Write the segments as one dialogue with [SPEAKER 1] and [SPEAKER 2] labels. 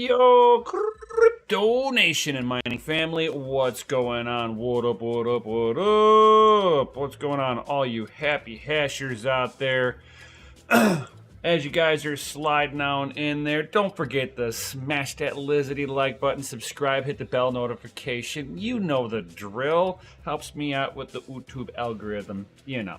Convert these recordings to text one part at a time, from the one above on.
[SPEAKER 1] Yo, Crypto Nation and mining family, what's going on? What up, what up, what up? What's going on, all you happy hashers out there? As you guys are sliding on in there, don't forget to smash that lizardy like button, subscribe, hit the bell notification. You know the drill. Helps me out with the YouTube algorithm. You know.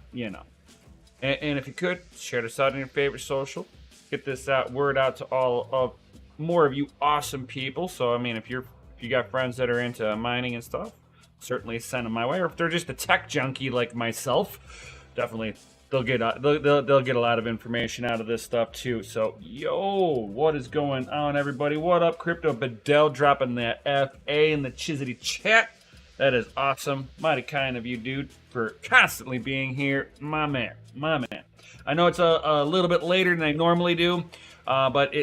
[SPEAKER 1] And if you could, share this out on your favorite social. Get this word out to all of more of you awesome people. So I mean, if you got friends that are into mining and stuff, certainly send them my way. Or if they're just a tech junkie like myself, definitely they'll get a lot of information out of this stuff too. So yo, what is going on, everybody? What up, Crypto Bedell, dropping that FA in the Chizity chat. That is awesome. Mighty kind of you, dude, for constantly being here. My man. I know it's a little bit later than I normally do, but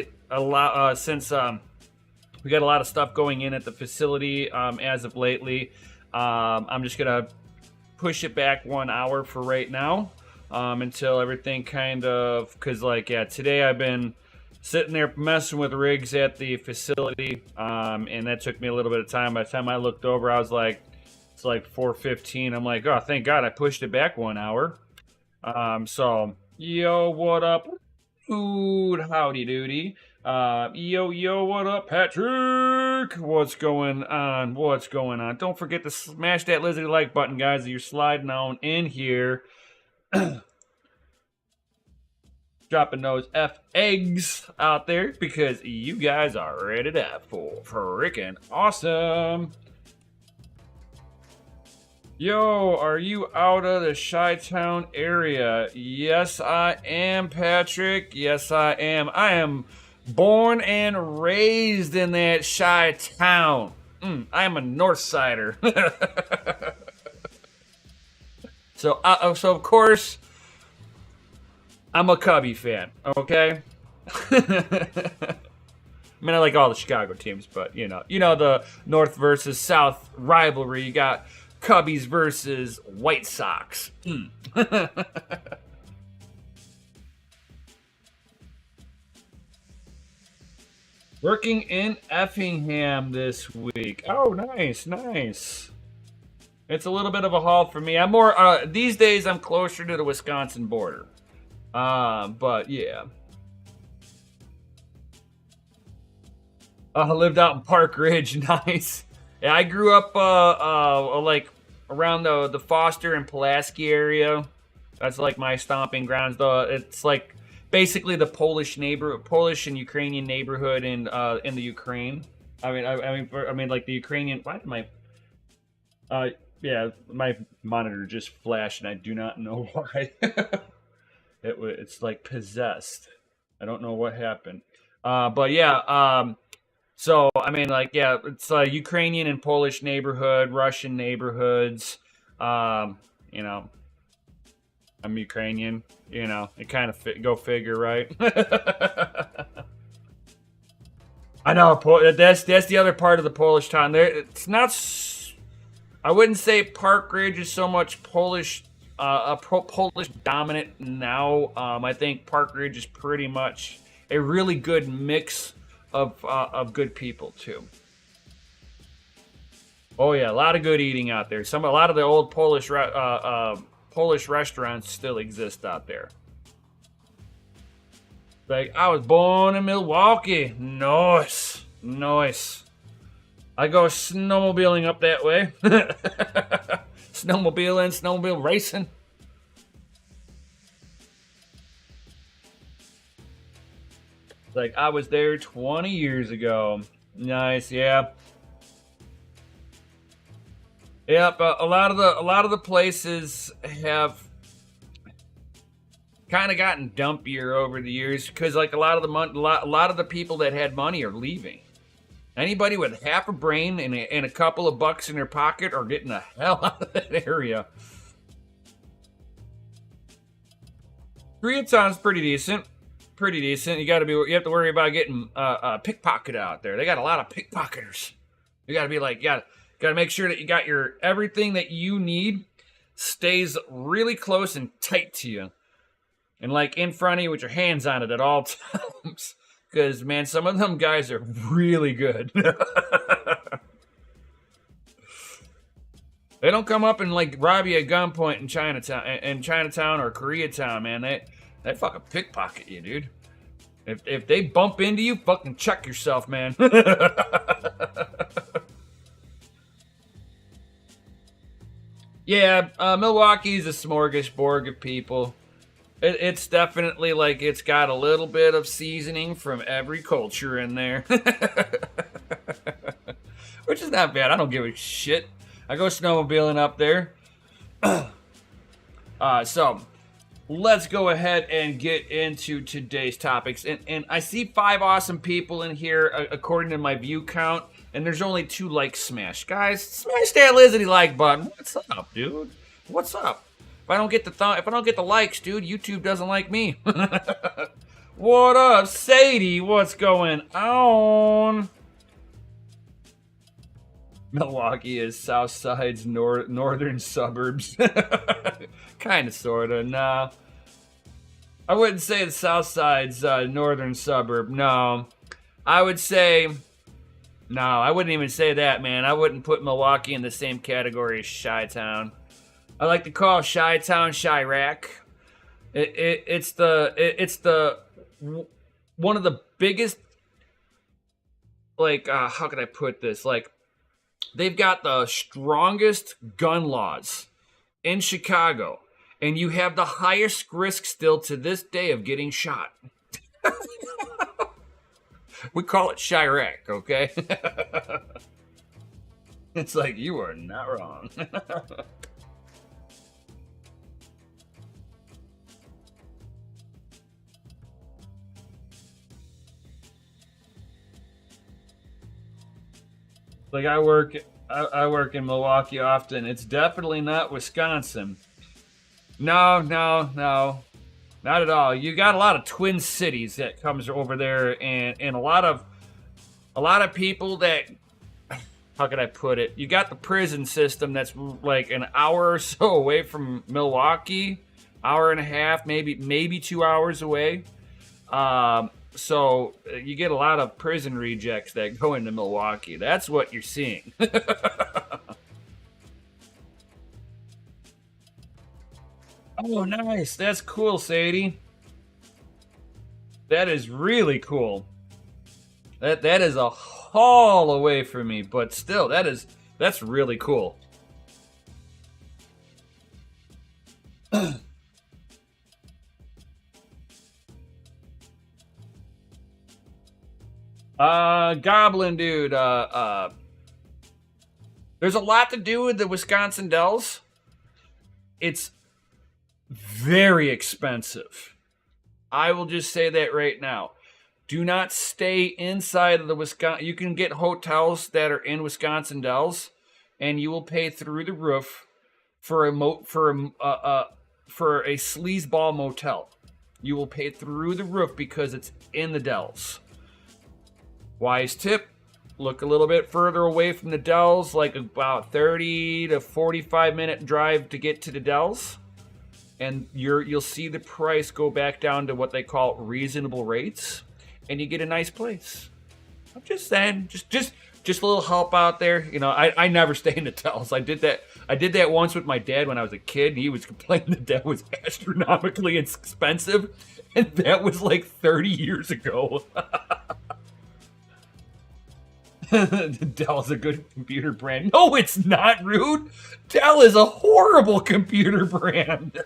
[SPEAKER 1] since we got a lot of stuff going in at the facility as of lately, I'm just gonna push it back 1 hour for right now until everything kind of, because today I've been sitting there messing with rigs at the facility, and that took me a little bit of time. By the time I looked over, I was like, it's like 4:15. I'm like, oh, thank God I pushed it back 1 hour. So yo, what up, dude? Howdy doody. Yo, what up, Patrick? What's going on? Don't forget to smash that lizard like button, guys, as you're sliding on in here. Dropping those F eggs out there because you guys are ready to have for freaking awesome. Yo, are you out of the Chi-Town area? Yes, I am, Patrick. Yes, I am. I am born and raised in that Chi-Town. I am a North Sider. So of course, I'm a Cubby fan, okay? I mean, I like all the Chicago teams, but you know the North versus South rivalry. You got Cubbies versus White Sox. Working in Effingham this week. Oh, nice. It's a little bit of a haul for me. I'm more these days. I'm closer to the Wisconsin border. But yeah. I lived out in Park Ridge. Nice. Yeah, I grew up like around the Foster and Pulaski area. That's like my stomping grounds. Though it's like basically the Polish and Ukrainian neighborhood in the Ukraine. I mean like the Ukrainian. Why did my yeah, my monitor just flashed and I do not know why. It's like possessed. I don't know what happened. But yeah. So, I mean, like, yeah, it's a Ukrainian and Polish neighborhood, Russian neighborhoods. I'm Ukrainian, it kind of go figure, right? I know, that's the other part of the Polish town. It's not, I wouldn't say Park Ridge is so much Polish, Polish dominant now. I think Park Ridge is pretty much a really good mix of good people too. Oh yeah, a lot of good eating out there. A lot of the old Polish restaurants still exist out there. Like, I was born in Milwaukee. Nice. I go snowmobiling up that way. Snowmobile racing. Like, I was there 20 years ago. Nice, yeah. Yeah, but a lot of the places have kind of gotten dumpier over the years because like a lot of the people that had money are leaving. Anybody with half a brain and a couple of bucks in their pocket are getting the hell out of that area. Koreatown's pretty decent. You have to worry about getting pickpocketed out there. They got a lot of pickpocketers. You got to be like, got to make sure that you got everything that you need stays really close and tight to you, and like in front of you with your hands on it at all times. Because, man, some of them guys are really good. They don't come up and, like, rob you at gunpoint in Chinatown or Koreatown, man. They fucking pickpocket you, dude. If they bump into you, fucking check yourself, man. Yeah, Milwaukee's a smorgasbord of people. It's definitely like it's got a little bit of seasoning from every culture in there. Which is not bad. I don't give a shit. I go snowmobiling up there. So, let's go ahead and get into today's topics. And I see 5 awesome people in here according to my view count. And there's only 2 likes smashed. Guys, smash that Lizzie like button. What's up, dude? What's up? If I don't get the likes, dude, YouTube doesn't like me. What up, Sadie? What's going on? Milwaukee is Southside's northern suburbs. Kinda, sorta. Nah. I wouldn't say the Southside's northern suburb. No. I would say... No, I wouldn't even say that, man. I wouldn't put Milwaukee in the same category as Chi-Town. I like to call Chi-Town Chirac. It's one of the biggest, like, how can I put this? Like, they've got the strongest gun laws in Chicago, and you have the highest risk still to this day of getting shot. We call it Chirac, okay? It's like, you are not wrong. Like, I work in Milwaukee often. It's definitely not Wisconsin. No. Not at all. You got a lot of Twin Cities that comes over there, and a lot of people that, how can I put it? You got the prison system that's like an hour or so away from Milwaukee, hour and a half, maybe 2 hours away. So you get a lot of prison rejects that go into Milwaukee. That's what you're seeing. Oh, nice. That's cool, Sadie. That is really cool. That is a haul away from me, but still, that's really cool. Goblin dude, there's a lot to do with the Wisconsin Dells. It's very expensive. I will just say that right now. Do not stay inside of the Wisconsin. You can get hotels that are in Wisconsin Dells, and you will pay through the roof for a sleazeball motel. You will pay through the roof because it's in the Dells. Wise tip: look a little bit further away from the Dells, like about 30 to 45 minute drive to get to the Dells. And you'll see the price go back down to what they call reasonable rates, and you get a nice place. I'm just saying, just a little help out there. You know, I never stay in the Dells. I did that once with my dad when I was a kid, and he was complaining that that was astronomically expensive, and that was like 30 years ago. Dell's a good computer brand. No, it's not, Rude. Dell is a horrible computer brand.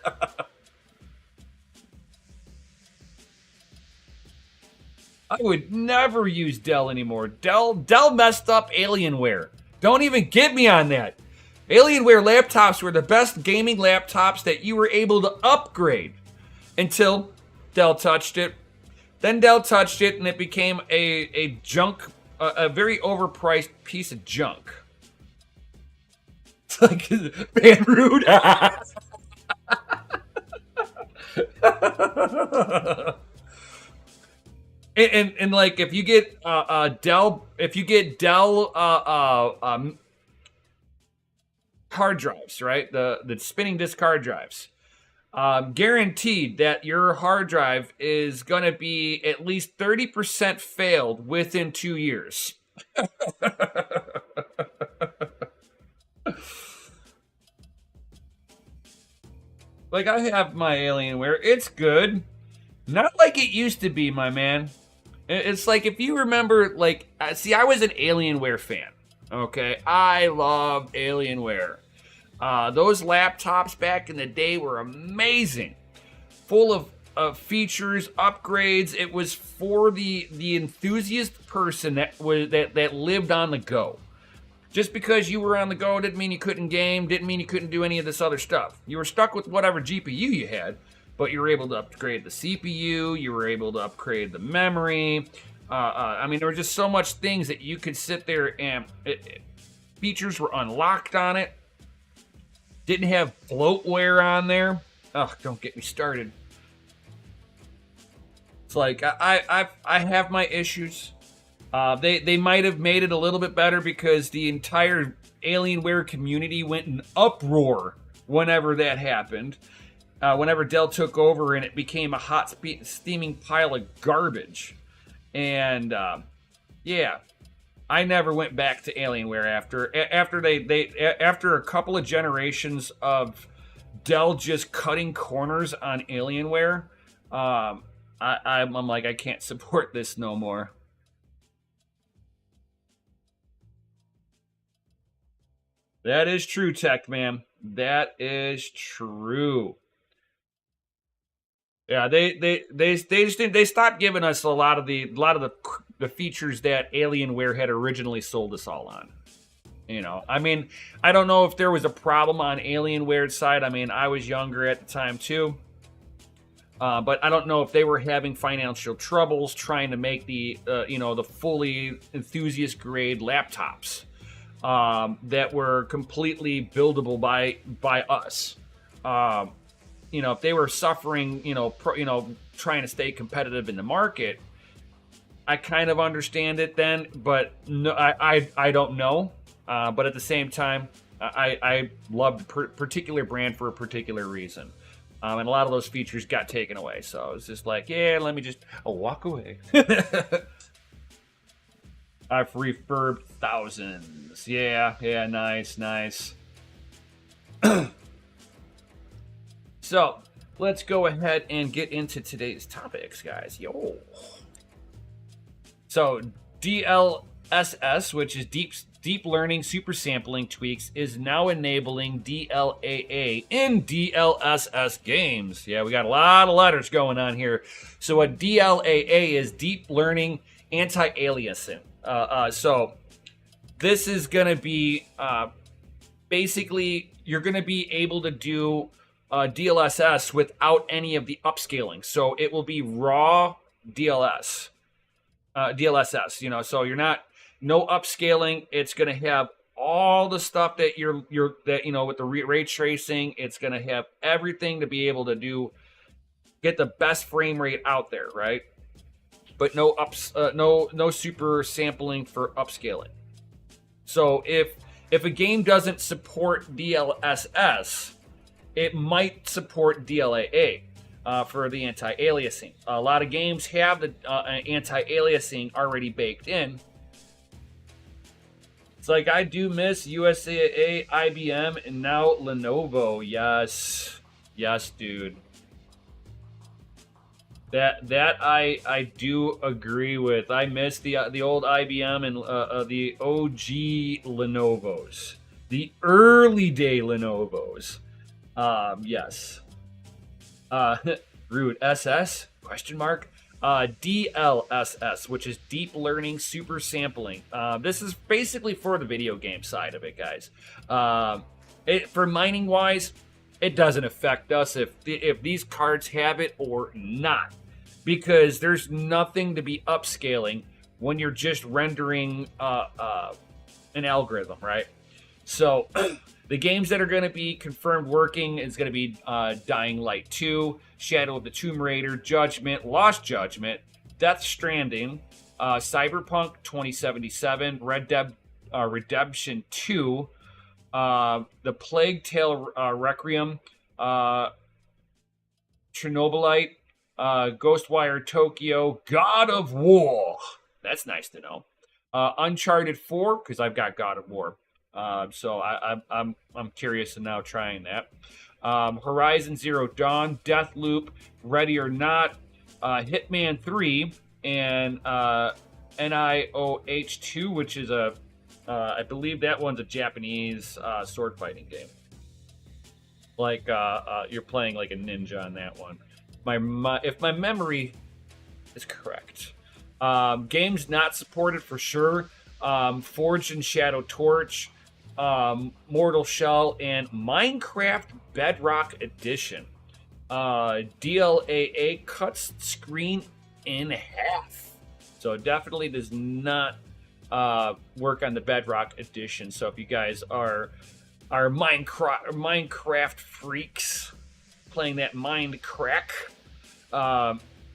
[SPEAKER 1] I would never use Dell anymore. Dell messed up Alienware. Don't even get me on that. Alienware laptops were the best gaming laptops that you were able to upgrade until Dell touched it. Then Dell touched it, and it became a junk, a very overpriced piece of junk. It's like, man, Rude. And like, if you get Dell hard drives, right? The spinning disk hard drives. Guaranteed that your hard drive is going to be at least 30% failed within 2 years. Like, I have my Alienware. It's good. Not like it used to be, my man. It's like, if you remember, like, see, I was an Alienware fan. Okay, I love Alienware. Those laptops back in the day were amazing, full of features, upgrades. It was for the enthusiast person that lived on the go. Just because you were on the go didn't mean you couldn't game, didn't mean you couldn't do any of this other stuff. You were stuck with whatever GPU you had, but you were able to upgrade the CPU, you were able to upgrade the memory. I mean, there were just so much things that you could sit there and features were unlocked on it. Didn't have bloatware on there. Oh, don't get me started. It's like, I have my issues. They might have made it a little bit better because the entire Alienware community went in uproar whenever that happened. Whenever Dell took over and it became a hot steaming pile of garbage. And yeah, I never went back to Alienware after a couple of generations of Dell just cutting corners on Alienware. I'm like, I can't support this no more. That is true, Tech Man. That is true. Yeah, they stopped giving us a lot of the features that Alienware had originally sold us all on. You know, I mean, I don't know if there was a problem on Alienware's side. I mean, I was younger at the time too. But I don't know if they were having financial troubles trying to make the the fully enthusiast grade laptops that were completely buildable by us. If they were suffering, trying to stay competitive in the market, I kind of understand it then. But no, I don't know. But at the same time, I loved a particular brand for a particular reason. And a lot of those features got taken away. So it's just like, yeah, let me just walk away. I've refurbed thousands. Yeah, nice. So let's go ahead and get into today's topics, guys. Yo. So DLSS, which is Deep Learning Super Sampling Tweaks, is now enabling DLAA in DLSS games. Yeah, we got a lot of letters going on here. So what DLAA is, Deep Learning Anti-Aliasing. So this is going to be basically, you're going to be able to do DLSS without any of the upscaling. So it will be raw DLSS. So you're not, no upscaling. It's going to have all the stuff that with the ray tracing. It's going to have everything to be able to get the best frame rate out there, right? But no super sampling for upscaling. So if a game doesn't support DLSS, it might support DLAA for the anti-aliasing. A lot of games have the anti-aliasing already baked in. It's like, I do miss USAA, IBM, and now Lenovo. Yes, dude. That I do agree with. I miss the old IBM and the OG Lenovos, the early day Lenovos. Yes. Rude. SS? Question mark. DLSS, which is Deep Learning Super Sampling. This is basically for the video game side of it, guys. For mining wise, it doesn't affect us if these cards have it or not, because there's nothing to be upscaling when you're just rendering an algorithm, right? So the games that are going to be confirmed working is going to be Dying Light 2, Shadow of the Tomb Raider, Judgment, Lost Judgment, Death Stranding, Cyberpunk 2077, Red Dead Redemption 2, The Plague Tale Requiem, Chernobylite, Ghostwire Tokyo, God of War. That's nice to know. Uncharted 4, because I've got God of War. So I'm curious in now trying that. Horizon Zero Dawn, Deathloop, Ready or Not, Hitman 3, and NIOH 2, which is I believe that one's a Japanese sword fighting game. Like you're playing like a ninja on that one. If my memory is correct. Games not supported for sure. Forged and Shadow Torch, Mortal Shell, and Minecraft Bedrock Edition. DLAA cuts screen in half. So it definitely does not work on the Bedrock Edition. So if you guys are Minecraft freaks playing that Minecraft,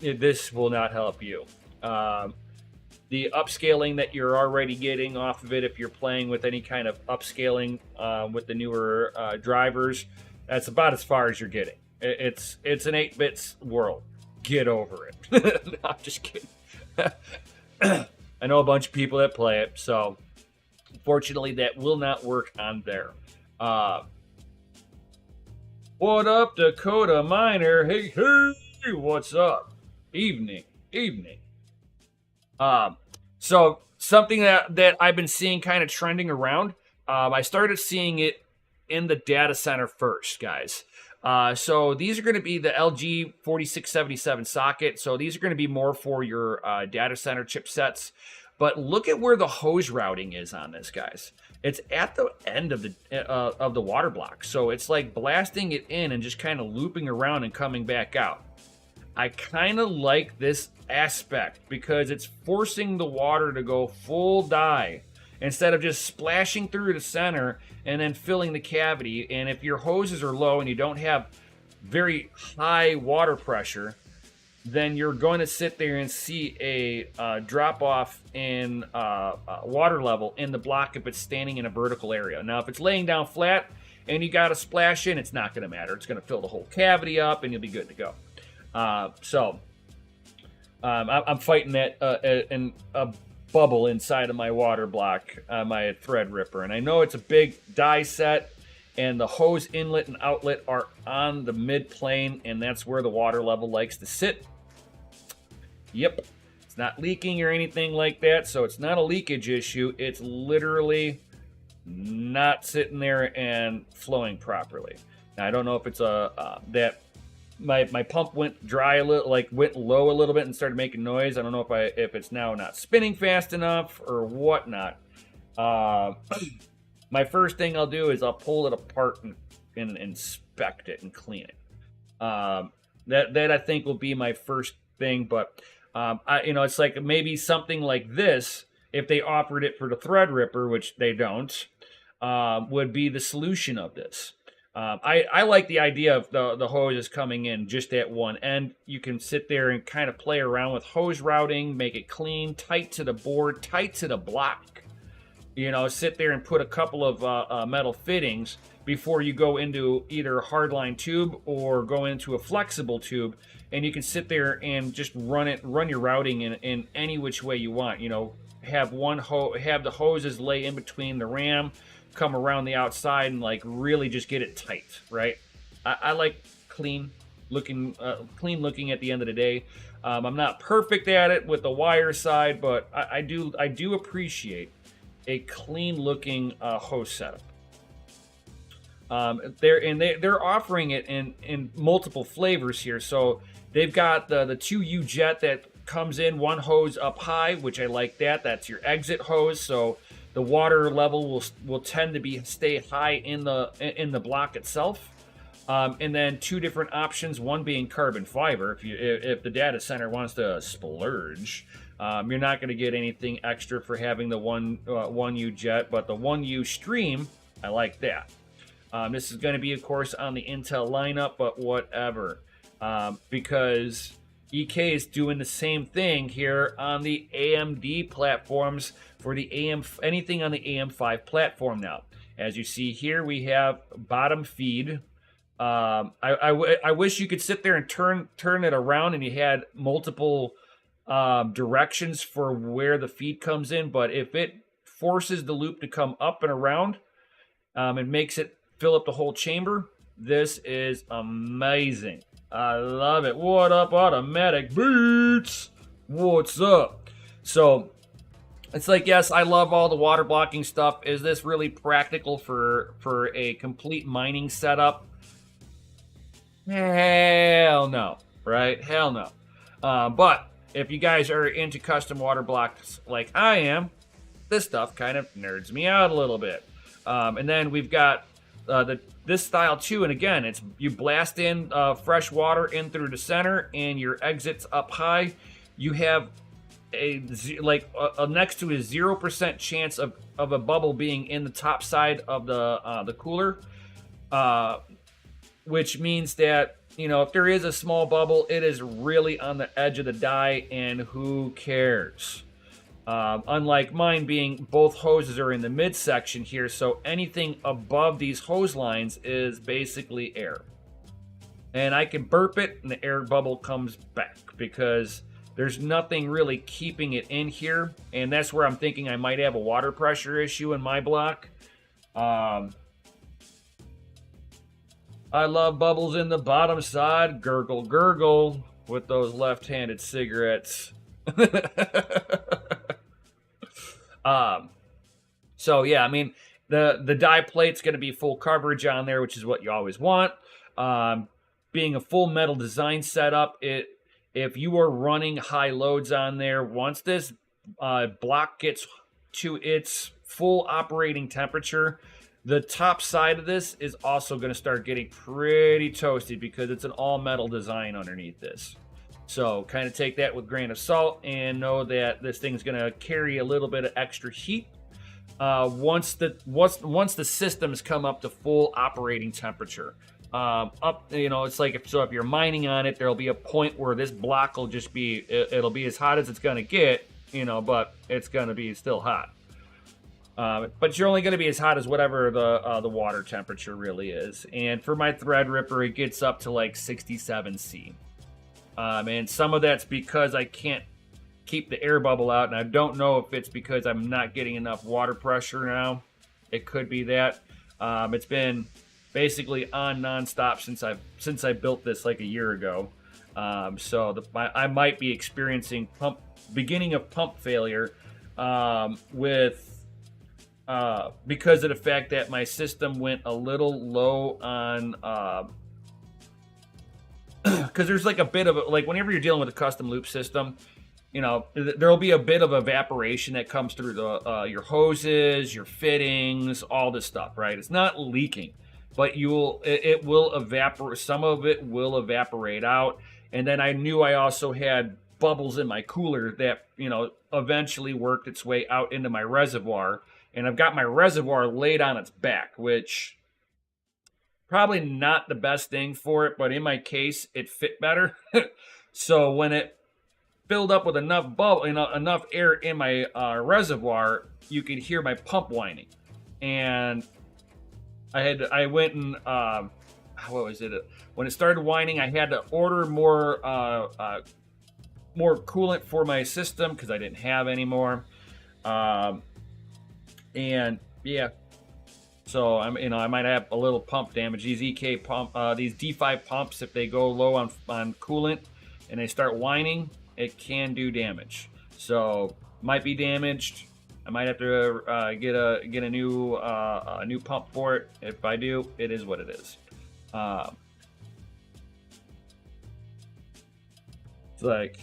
[SPEAKER 1] this will not help you. The upscaling that you're already getting off of it, if you're playing with any kind of upscaling with the newer drivers, that's about as far as you're getting. It's an 8-bit world. Get over it. No, I'm just kidding. I know a bunch of people that play it, so unfortunately that will not work on there. What up, Dakota Miner? Hey, what's up? Evening. So something that I've been seeing kind of trending around, I started seeing it in the data center first, guys. So these are going to be the LG 4677 socket. So these are going to be more for your data center chipsets. But look at where the hose routing is on this, guys. It's at the end of the water block. So it's like blasting it in and just kind of looping around and coming back out. I kind of like this aspect because it's forcing the water to go full dye instead of just splashing through the center and then filling the cavity. And if your hoses are low and you don't have very high water pressure, then you're going to sit there and see a drop off in water level in the block if it's standing in a vertical area. Now, if it's laying down flat and you got to splash in, it's not going to matter. It's going to fill the whole cavity up and you'll be good to go. I'm fighting that in a bubble inside of my water block, my thread ripper. And I know it's a big die set, and the hose inlet and outlet are on the mid plane, and that's where the water level likes to sit. Yep, it's not leaking or anything like that, so it's not a leakage issue. It's literally not sitting there and flowing properly. Now, I don't know if it's that my pump went dry a little, like went low a little bit and started making noise. I don't know if it's now not spinning fast enough or whatnot. My first thing I'll do is I'll pull it apart and inspect it and clean it. That I think will be my first thing. But it's like maybe something like this, if they offered it for the thread ripper, which they don't, would be the solution of this. I like the idea of the hoses coming in just at one end. You can sit there and kind of play around with hose routing, make it clean, tight to the board, tight to the block. Sit there and put a couple of metal fittings before you go into either a hardline tube or go into a flexible tube, and you can sit there and just run your routing in any which way you want. Have the hoses lay in between the ram, come around the outside, and like really just get it tight, right? I like clean looking at the end of the day. I'm not perfect at it with the wire side, but I do appreciate a clean looking hose setup. They're offering it in multiple flavors here. So they've got the 2U jet that comes in one hose up high, which I like that. That's your exit hose. So the water level will tend to stay high in the block itself. And then two different options, one being carbon fiber. If the data center wants to splurge, you're not going to get anything extra for having the 1U jet, but the 1U stream, I like that. This is going to be, of course, on the Intel lineup, but whatever, because EK is doing the same thing here on the AMD platforms for the anything on the AM5 platform now. As you see here, we have bottom feed I wish you could sit there and turn it around and you had multiple directions for where the feed comes in. But if it forces the loop to come up and around and makes it fill up the whole chamber, this is amazing. I love it. What up, Automatic Beats? What's up? So it's like, yes, I love all the water blocking stuff. Is this really practical for a complete mining setup? Hell no, right? Hell no. But if you guys are into custom water blocks like I am, this stuff kind of nerds me out a little bit. And then we've got this style too, and again, it's you blast in fresh water in through the center, and your exits up high. You have a next to a 0% chance of a bubble being in the top side of the cooler. Which means that, you know, if there is a small bubble, it is really on the edge of the die, and who cares? Unlike mine being both hoses are in the midsection here, so anything above these hose lines is basically air. And I can burp it, and the air bubble comes back, because there's nothing really keeping it in here, and that's where I'm thinking I might have a water pressure issue in my block. I love bubbles in the bottom side. Gurgle, gurgle with those left-handed cigarettes. So yeah, I mean, the die plate's going to be full coverage on there, which is what you always want. Being a full metal design setup, if you are running high loads on there, once this block gets to its full operating temperature, the top side of this is also going to start getting pretty toasty because it's an all-metal design underneath this. So kind of take that with a grain of salt and know that this thing's going to carry a little bit of extra heat once the systems come up to full operating temperature. It's like if you're mining on it, there'll be a point where this block will just be it'll be as hot as it's going to get, but it's going to be still hot. But you're only going to be as hot as whatever the water temperature really is. And for my Threadripper, it gets up to like 67 C. And some of that's because I can't keep the air bubble out, and I don't know if it's because I'm not getting enough water pressure now. It could be that. It's been basically on nonstop since I built this like a year ago. So I might be experiencing beginning of pump failure because of the fact that my system went a little low on because there's like a bit of whenever you're dealing with a custom loop system, there'll be a bit of evaporation that comes through your hoses, your fittings, all this stuff, right? It's not leaking, but it will evaporate. Some of it will evaporate out. And then I knew I also had bubbles in my cooler that, eventually worked its way out into my reservoir. And I've got my reservoir laid on its back, which probably not the best thing for it, but in my case, it fit better. So when it filled up with enough enough air in my reservoir, you could hear my pump whining. And I went and what was it? When it started whining, I had to order more coolant for my system because I didn't have any more. And yeah, so I might have a little pump damage. These EK pump, these D5 pumps, if they go low on coolant and they start whining, it can do damage. So might be damaged. I might have to get a new pump for it. If I do, it is what it is. It's like,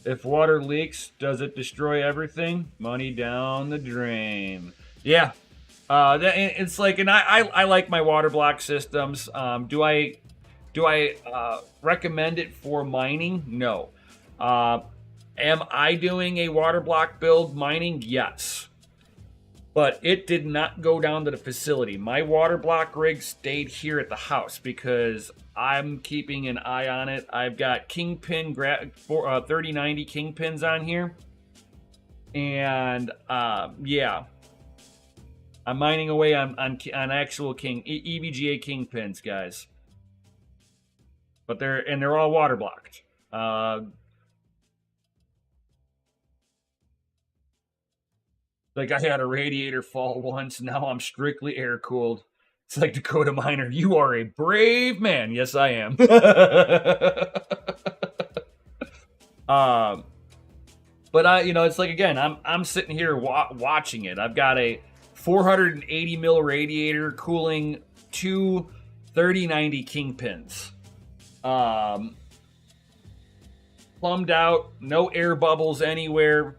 [SPEAKER 1] if water leaks, does it destroy everything? Money down the drain. Yeah, it's like, and I like my water block systems. Do I recommend it for mining? No. Am I doing a water block build mining? Yes. But it did not go down to the facility. My water block rig stayed here at the house because I'm keeping an eye on it. I've got Kingpin 3090 Kingpins on here. And yeah, I'm mining away on actual EVGA Kingpins, guys. but they're all water blocked. Like I had a radiator fault once. Now I'm strictly air cooled. It's like Dakota Miner. You are a brave man. Yes, I am. um, but it's like again, I'm sitting here watching it. I've got a 480 mil radiator cooling two 3090 kingpins. Plumbed out, no air bubbles anywhere.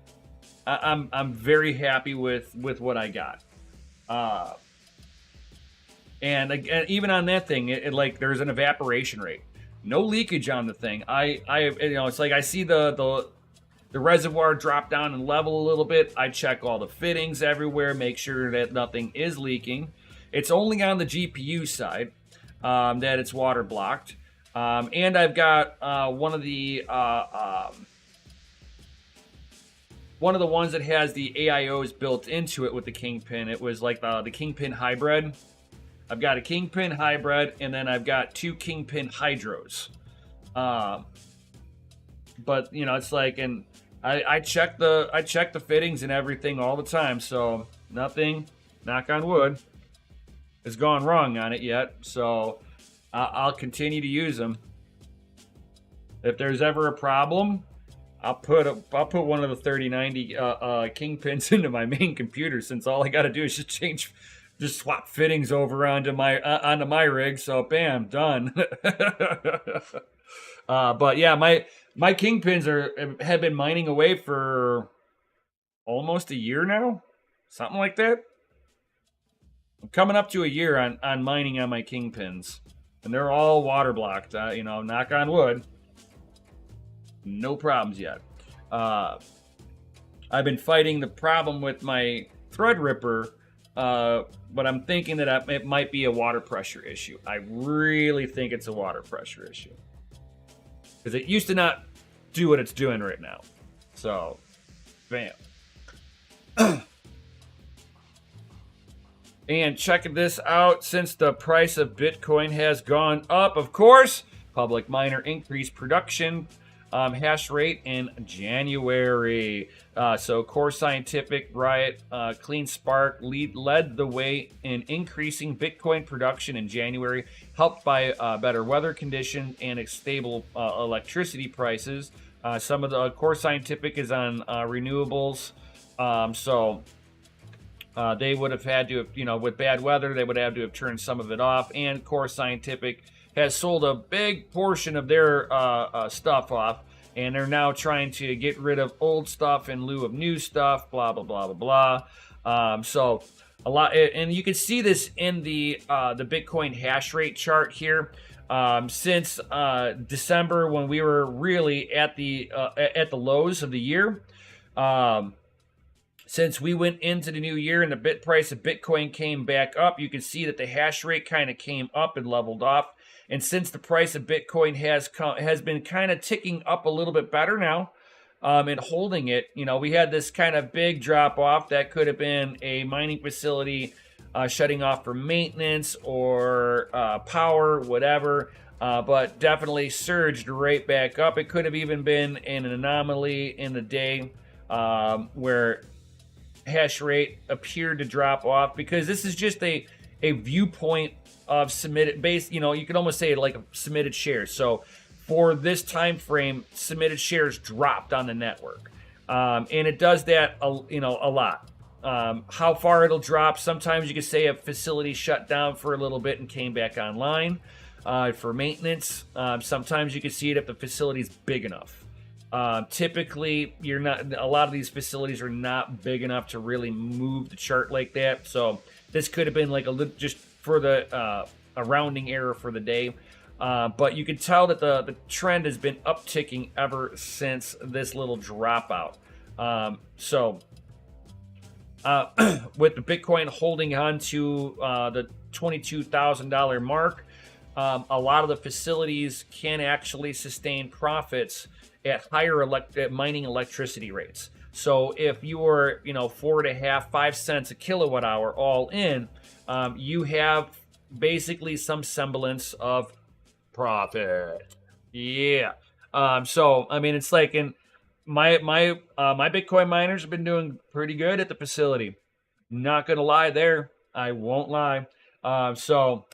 [SPEAKER 1] I'm very happy with what I got. And again, even on that thing, it like there's an evaporation rate, no leakage on the thing. It's like I see the reservoir drop down and level a little bit. I check all the fittings everywhere, make sure that nothing is leaking. It's only on the GPU side that it's water blocked. And I've got one of the ones that has the AIOs built into it with the Kingpin. It was like the Kingpin hybrid. I've got a Kingpin hybrid, and then I've got two Kingpin hydros. But it's like, and I check the fittings and everything all the time, so nothing, knock on wood, has gone wrong on it yet. So I'll continue to use them. If there's ever a problem, I'll put one of the 3090 Kingpins into my main computer, since all I got to do is just swap fittings over onto my rig. So bam, done. But yeah, my Kingpins have been mining away for almost a year now, something like that. I'm coming up to a year on mining on my Kingpins, and they're all water blocked. Knock on wood. No problems yet. I've been fighting the problem with my Threadripper, but I'm thinking that it might be a water pressure issue. I really think it's a water pressure issue, because it used to not do what it's doing right now. So, bam. And checking this out, since the price of Bitcoin has gone up, of course, public miner increased production hash rate in January. So Core Scientific, Riot, Clean Spark led the way in increasing Bitcoin production in January, helped by better weather conditions and stable electricity prices. Some of the Core Scientific is on renewables, so they would have had to have, with bad weather, they would have to have turned some of it off. And Core Scientific has sold a big portion of their stuff off, and they're now trying to get rid of old stuff in lieu of new stuff, blah, blah, blah, blah, blah. So a lot, and you can see this in the Bitcoin hash rate chart here. Since December, when we were really at the lows of the year, since we went into the new year and the bit price of Bitcoin came back up, you can see that the hash rate kind of came up and leveled off. And since the price of Bitcoin has been kind of ticking up a little bit better now, and holding it, we had this kind of big drop off that could have been a mining facility shutting off for maintenance or power, whatever, but definitely surged right back up. It could have even been an anomaly in the day where hash rate appeared to drop off, because this is just a viewpoint of submitted base. You could almost say like submitted shares. So for this time frame, submitted shares dropped on the network, and it does that a lot. How far it'll drop, sometimes you could say a facility shut down for a little bit and came back online for maintenance. Sometimes you can see it if the facility's big enough. Typically, a lot of these facilities are not big enough to really move the chart like that. So this could have been like just for a rounding error for the day. But you can tell that the trend has been upticking ever since this little dropout. With the Bitcoin holding on to the $22,000 mark, a lot of the facilities can actually sustain profits at higher mining electricity rates. So if you were, 4.5, 5 cents a kilowatt hour all in, you have basically some semblance of profit. Yeah. So I mean, it's like in my Bitcoin miners have been doing pretty good at the facility. Not gonna lie there. I won't lie. So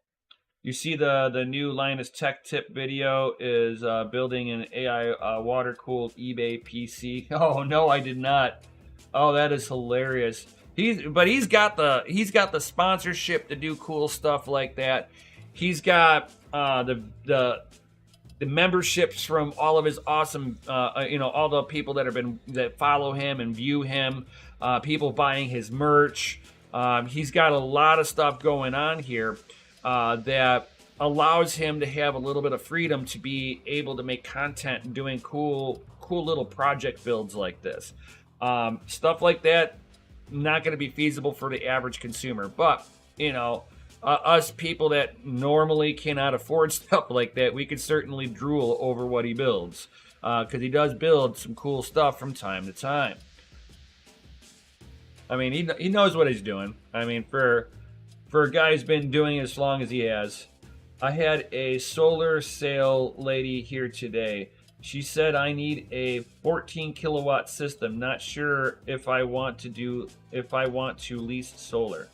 [SPEAKER 1] you see the new Linus Tech Tip video is building an AI water cooled eBay PC. Oh no, I did not. Oh, that is hilarious. He's got the sponsorship to do cool stuff like that. He's got the memberships from all of his awesome, all the people that follow him and view him, people buying his merch. He's got a lot of stuff going on here that allows him to have a little bit of freedom to be able to make content and doing cool little project builds like this. Stuff like that, not going to be feasible for the average consumer, but you know, us people that normally cannot afford stuff like that, we could certainly drool over what he builds because he does build some cool stuff from time to time. I mean, he knows what he's doing. I mean, for a guy who's been doing it as long as he has. I had a solar sale lady here today. She said I need a 14 kilowatt system. Not sure if I want to lease solar.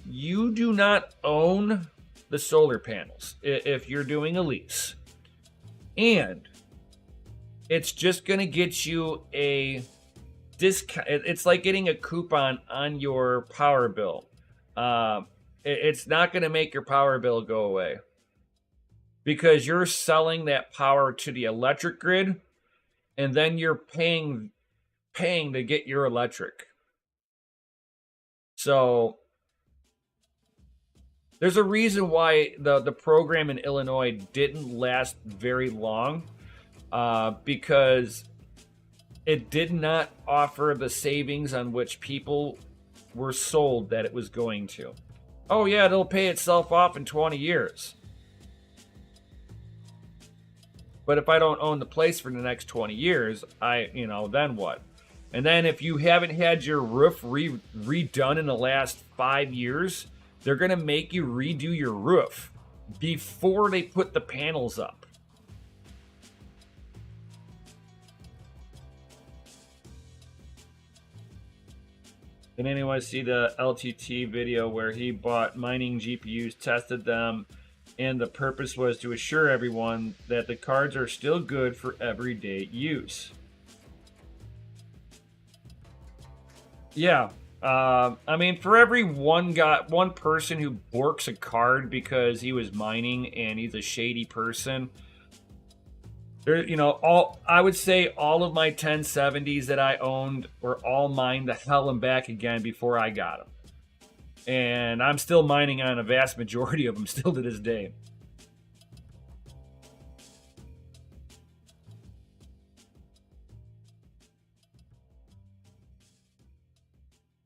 [SPEAKER 1] You do not own the solar panels if you're doing a lease. And it's just going to get you a discount. It's like getting a coupon on your power bill. It's not going to make your power bill go away because you're selling that power to the electric grid, and then you're paying to get your electric. So there's a reason why the program in Illinois didn't last very long, because it did not offer the savings on which people were sold that it was going to. Oh yeah, it'll pay itself off in 20 years. But if I don't own the place for the next 20 years, then what? And then if you haven't had your roof redone in the last 5 years, they're going to make you redo your roof before they put the panels up. Did anyone see the LTT video where he bought mining GPUs, tested them, and the purpose was to assure everyone that the cards are still good for everyday use? Yeah. I mean, for every one person who borks a card because he was mining and he's a shady person, I would say all of my 1070s that I owned were all mined the hell and back again before I got them. And I'm still mining on a vast majority of them still to this day.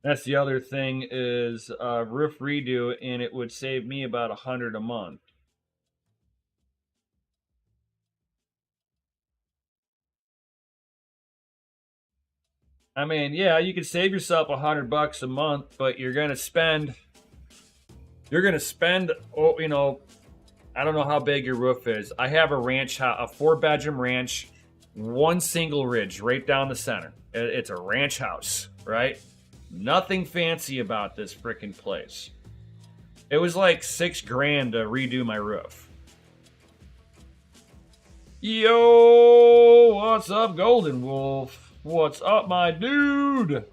[SPEAKER 1] That's the other thing is roof redo, and it would save me about $100 a month. I mean, yeah, you could save yourself $100 a month, but you're gonna spend. I don't know how big your roof is. I have a ranch house, a 4-bedroom ranch, one single ridge right down the center. It's a ranch house, right? Nothing fancy about this freaking place. It was like $6,000 to redo my roof. Yo, what's up, Golden Wolf? What's up, my dude?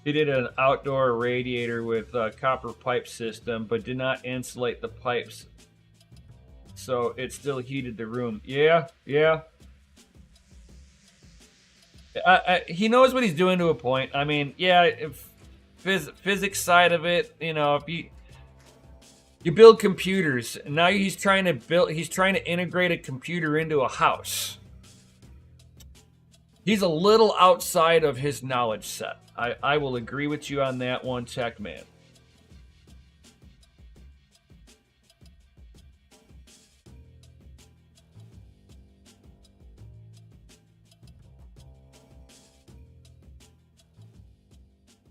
[SPEAKER 1] He did an outdoor radiator with a copper pipe system, but did not insulate the pipes, so it still heated the room. Yeah. He knows what he's doing to a point. I mean, yeah, if physics side of it, if you build computers, now he's trying to integrate a computer into a house. He's a little outside of his knowledge set. I will agree with you on that one, Tech Man.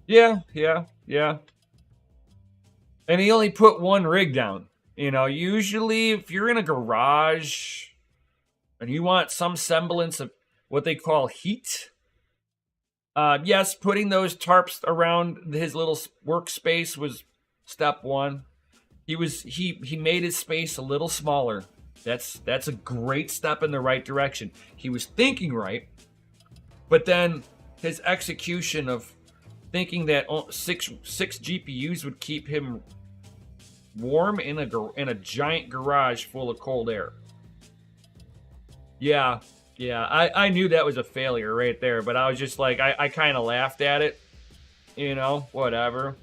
[SPEAKER 1] Yeah. And he only put one rig down. You know, usually if you're in a garage and you want some semblance of what they call heat, yes, putting those tarps around his little workspace was step one. He made his space a little smaller. That's a great step in the right direction. He was thinking right, but then his execution of thinking that six GPUs would keep him warm in a giant garage full of cold air. Yeah, yeah, I knew that was a failure right there, but I was just like, I kind of laughed at it, you know, whatever.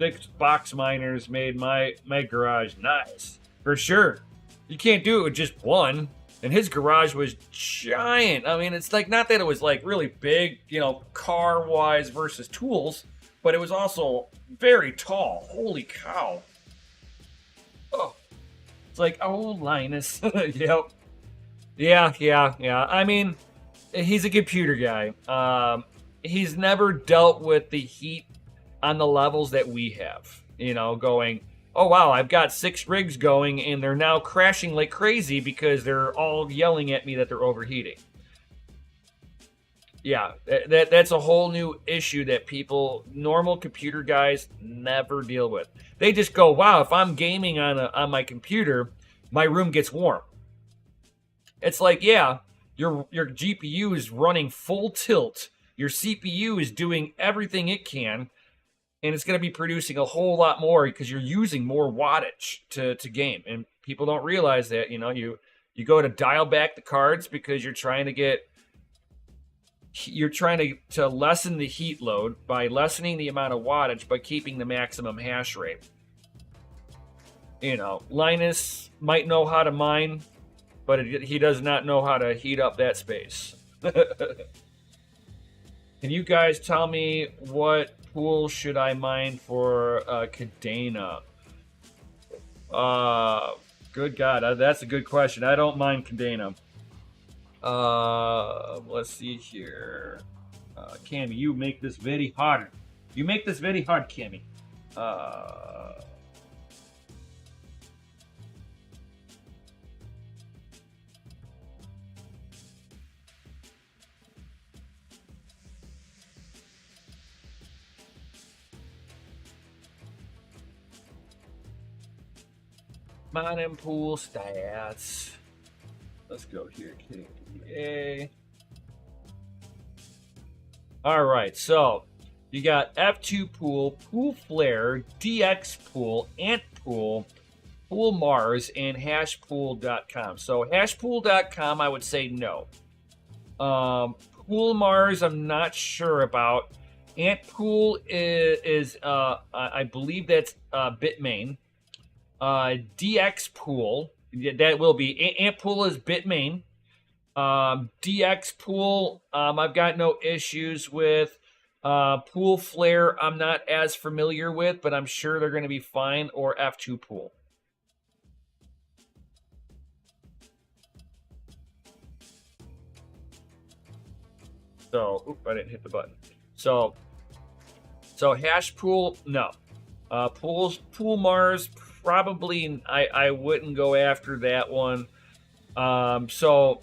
[SPEAKER 1] 6 box miners made my garage nice. For sure. You can't do it with just one. And his garage was giant. I mean, it's like, not that it was like really big, you know, car-wise versus tools, but it was also very tall. Holy cow. Oh. It's like, oh, Linus. Yep. Yeah. I mean, he's a computer guy. He's never dealt with the heat on the levels that we have. You know, going, oh wow, I've got 6 rigs going and they're now crashing like crazy because they're all yelling at me that they're overheating. Yeah, that's a whole new issue that normal computer guys never deal with. They just go, wow, if I'm gaming on my computer, my room gets warm. It's like, yeah, your GPU is running full tilt. Your CPU is doing everything it can, and it's going to be producing a whole lot more because you're using more wattage to game. And people don't realize that, you know, you go to dial back the cards because you're trying to lessen the heat load by lessening the amount of wattage by keeping the maximum hash rate. You know, Linus might know how to mine, but he does not know how to heat up that space. Can you guys tell me what pool should I mine for Cadena? Good God, that's a good question. I don't mind Cadena. Let's see here. Cammy, you make this very hard. You make this very hard, Cammy. Mining pool stats. Let's go here, KDA. All right, so you got F2 pool, pool flare, DX pool, ant pool, pool Mars, and hashpool.com. So hashpool.com, I would say no. Pool Mars, I'm not sure about. Ant pool is I believe that's Bitmain. DX pool, that will be Ant pool is Bitmain. DX pool, I've got no issues with. Pool flare, I'm not as familiar with, but I'm sure they're going to be fine. Or F2 pool. So, I didn't hit the button. So hash pool, no. Pool Mars, probably I wouldn't go after that one. So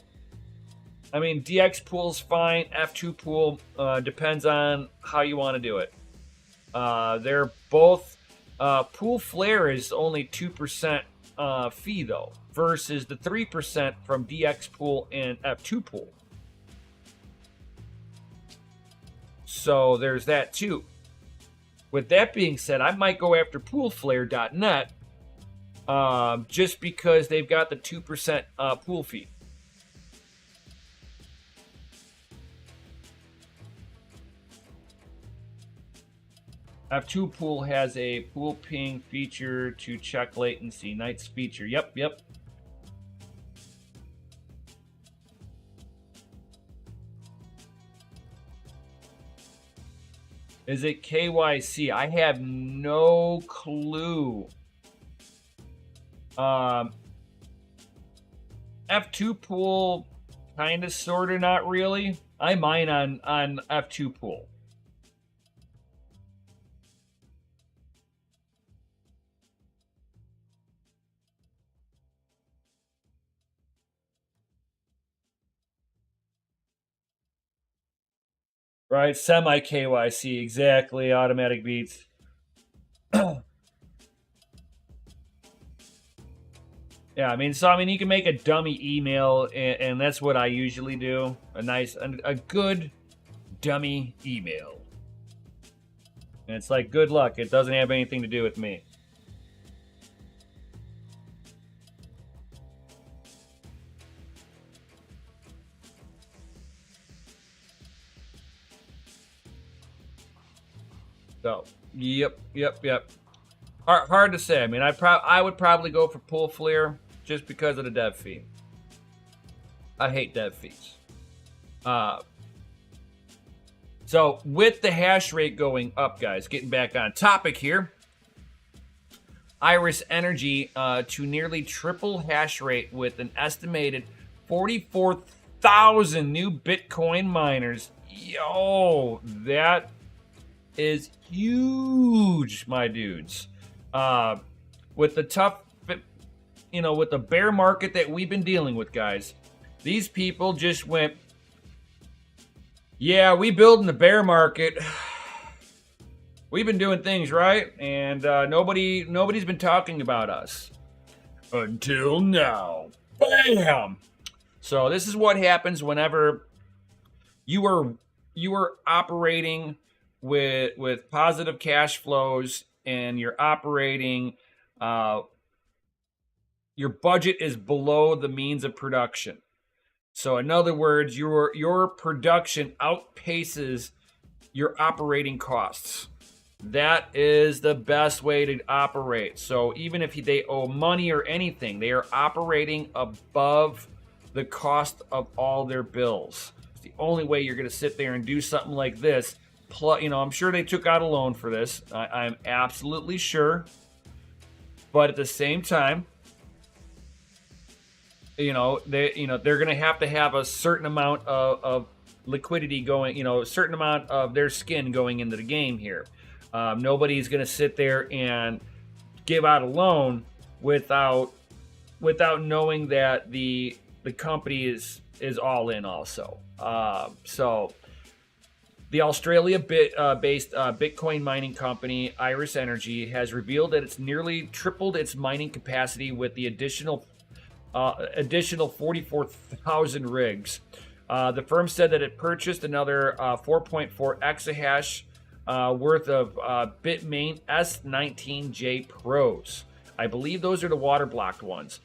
[SPEAKER 1] I mean, DX pool's fine. F2 pool depends on how you want to do it. They're both pool flare is only 2% fee though, versus the 3% from DX pool and F2 pool. So there's that too. With that being said, I might go after poolflare.net just because they've got the 2% pool fee. F2 pool has a pool ping feature to check latency. Nice feature. Yep. Is it KYC? I have no clue. F2 pool, kind of, sort of, not really. I mine on F2 pool. Right? Semi KYC, exactly. Automatic beats. Yeah, I mean, you can make a dummy email, and that's what I usually do. A good dummy email. And it's like, good luck. It doesn't have anything to do with me. So, yep. Hard to say. I mean, I would probably go for Pool Flair just because of the dev fee. I hate dev fees. So with the hash rate going up, guys, getting back on topic here, Iris Energy to nearly triple hash rate with an estimated 44,000 new Bitcoin miners. Yo, that is huge, my dudes. With the tough, with the bear market that we've been dealing with, guys, these people just went, yeah, we build in the bear market. We've been doing things right, and nobody's been talking about us until now. Bam! So this is what happens whenever you are operating with positive cash flows, and you're operating. Your budget is below the means of production. So in other words, your production outpaces your operating costs. That is the best way to operate. So even if they owe money or anything, they are operating above the cost of all their bills. It's the only way you're going to sit there and do something like this. I'm sure they took out a loan for this. I'm absolutely sure. But at the same time, they're going to have a certain amount of liquidity going, a certain amount of their skin going into the game here. Nobody's going to sit there and give out a loan without knowing that the company is all in also. So the Australia-based Bitcoin mining company Iris Energy has revealed that it's nearly tripled its mining capacity with the additional 44,000 rigs. The firm said that it purchased another 4.4 exahash worth of Bitmain S19J Pros. I believe those are the water blocked ones.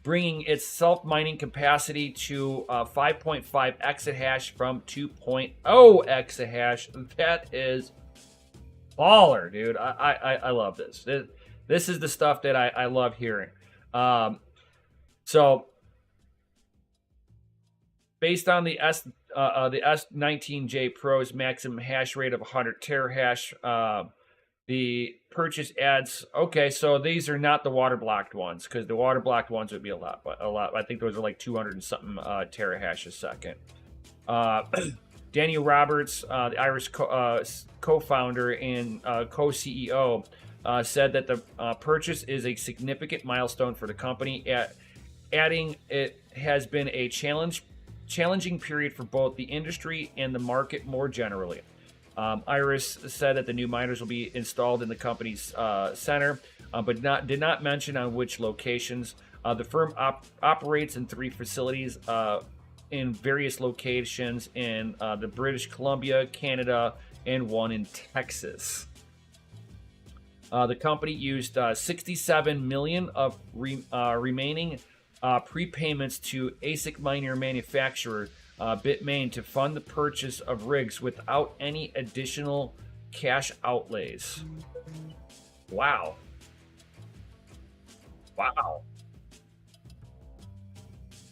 [SPEAKER 1] Bringing its self-mining capacity to 5.5 exahash from 2.0 exahash. That is baller, dude. I love this. This is the stuff that I love hearing. So based on the S19J Pro's maximum hash rate of 100 terahash, the purchase adds. Okay, so these are not the water blocked ones, because the water blocked ones would be a lot. I think those are like 200 and something terahash a second. Daniel Roberts, the Iris co-founder and co-CEO, said that the purchase is a significant milestone for the company, adding it has been a challenging period for both the industry and the market more generally. Iris said that the new miners will be installed in the company's center, but did not mention on which locations. The firm operates in 3 facilities in various locations in the British Columbia, Canada, and 1 in Texas. The company used $67 million of remaining prepayments to ASIC miner manufacturer Bitmain to fund the purchase of rigs without any additional cash outlays. Wow.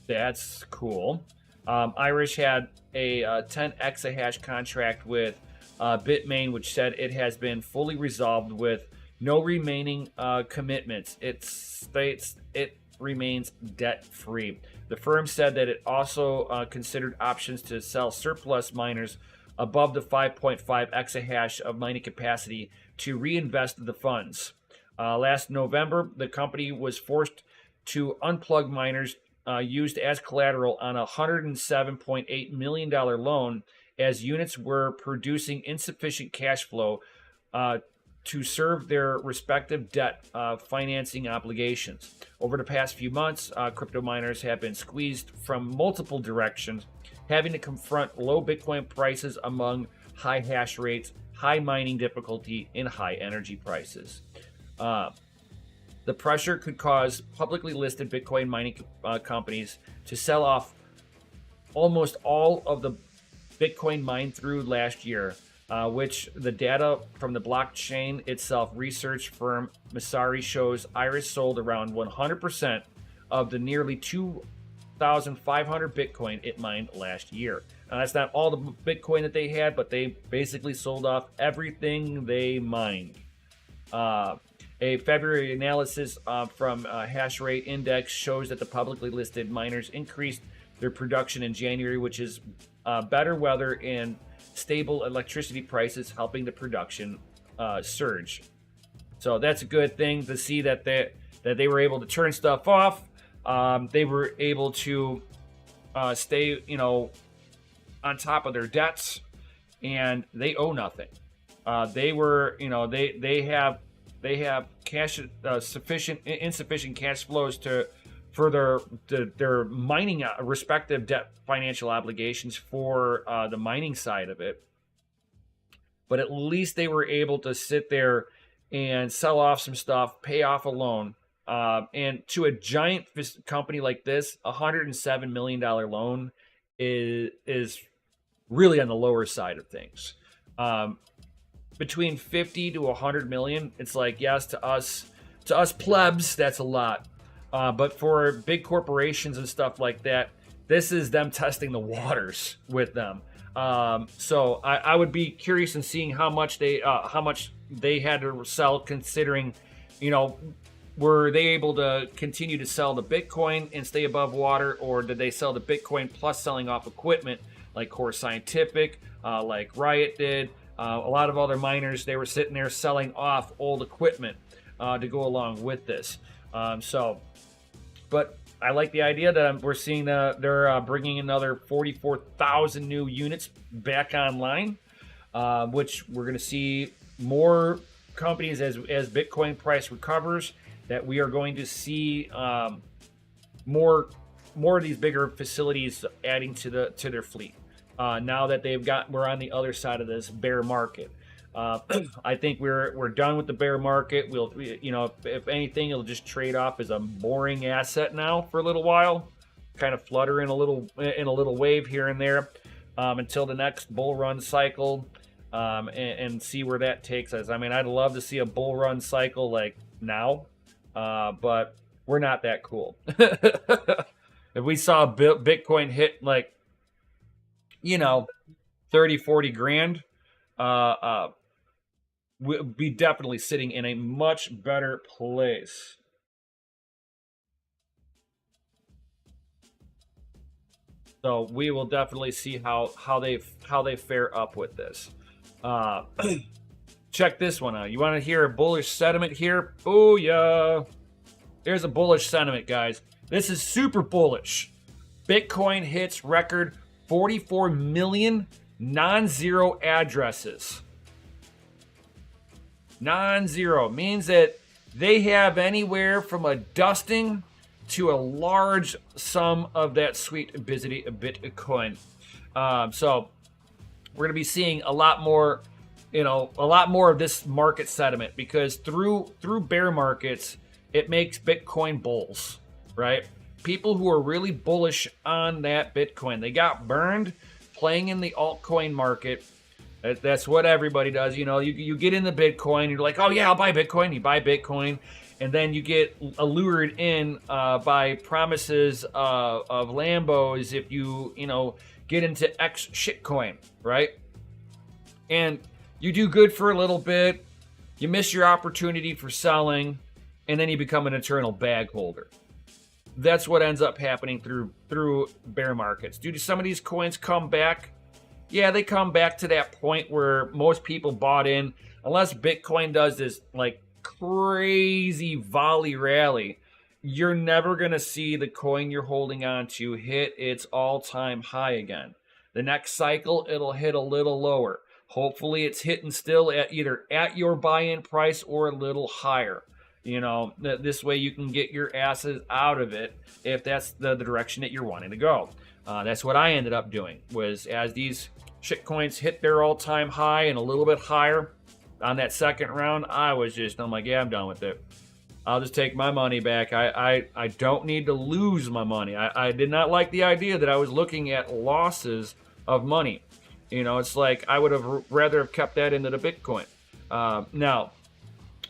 [SPEAKER 1] That's cool. Irish had a 10 exahash contract with Bitmain, which said it has been fully resolved with no remaining commitments. It states it remains debt-free. The firm said that it also considered options to sell surplus miners above the 5.5 exahash of mining capacity to reinvest the funds. Last November, the company was forced to unplug miners used as collateral on a $107.8 million loan, as units were producing insufficient cash flow to serve their respective debt financing obligations. Over the past few months, crypto miners have been squeezed from multiple directions, having to confront low Bitcoin prices among high hash rates, high mining difficulty, and high energy prices. The pressure could cause publicly listed Bitcoin mining companies to sell off almost all of the Bitcoin mined through last year, which the data from the blockchain itself research firm Messari shows Iris sold around 100% of the nearly 2,500 Bitcoin it mined last year. Now, that's not all the Bitcoin that they had, but they basically sold off everything they mined. A February analysis from Hashrate Index shows that the publicly listed miners increased their production in January, which is better weather and stable electricity prices helping the production surge. So that's a good thing to see that they were able to turn stuff off. They were able to stay, on top of their debts, and they owe nothing. They have cash insufficient cash flows for their mining respective debt financial obligations for the mining side of it. But at least they were able to sit there and sell off some stuff, pay off a loan. And to a giant company like this, $107 million loan is really on the lower side of things. Between 50 to 100 million, it's like, yes, to us plebs, that's a lot. But for big corporations and stuff like that, this is them testing the waters with them. So I would be curious in seeing how much they had to sell, considering, were they able to continue to sell the Bitcoin and stay above water, or did they sell the Bitcoin plus selling off equipment like Core Scientific, like Riot did? A lot of other miners, they were sitting there selling off old equipment to go along with this. But I like the idea that we're seeing they're bringing another 44,000 new units back online, which we're going to see more companies as Bitcoin price recovers, that we are going to see more of these bigger facilities adding to their fleet. Now that we're on the other side of this bear market. I think we're done with the bear market. If anything, it'll just trade off as a boring asset now for a little while, kind of flutter in a little wave here and there, until the next bull run cycle, and see where that takes us. I mean, I'd love to see a bull run cycle like now, but we're not that cool. If we saw Bitcoin hit like 30, 40 grand, we'll be definitely sitting in a much better place. So we will definitely see how they fare up with this. Check this one out. You want to hear a bullish sentiment here? Booyah! There's a bullish sentiment, guys. This is super bullish. Bitcoin hits record 44 million non-zero addresses. Non-zero means that they have anywhere from a dusting to a large sum of that sweet busy Bitcoin. So we're going to be seeing a lot more of this market sentiment, because through bear markets, it makes Bitcoin bulls, right? People who are really bullish on that Bitcoin, they got burned playing in the altcoin market. That's what everybody does. You get in the Bitcoin, you're like, oh yeah, I'll buy Bitcoin. You buy Bitcoin, and then you get allured in by promises of Lambos if you get into X shitcoin, right? And you do good for a little bit, you miss your opportunity for selling, and then you become an eternal bag holder. That's what ends up happening through bear markets. Do some of these coins come back? Yeah, they come back to that point where most people bought in, unless Bitcoin does this like crazy volley rally, you're never going to see the coin you're holding on to hit its all-time high again. The next cycle, it'll hit a little lower. Hopefully it's hitting still at either at your buy-in price or a little higher. You know, this way you can get your asses out of it if that's the direction that you're wanting to go. That's what I ended up doing, was as these shit coins hit their all-time high and a little bit higher on that second round, I'm like, yeah, I'm done with it. I'll just take my money back. I don't need to lose my money. I did not like the idea that I was looking at losses of money. You know, it's like I would have rather have kept that into the Bitcoin. Now,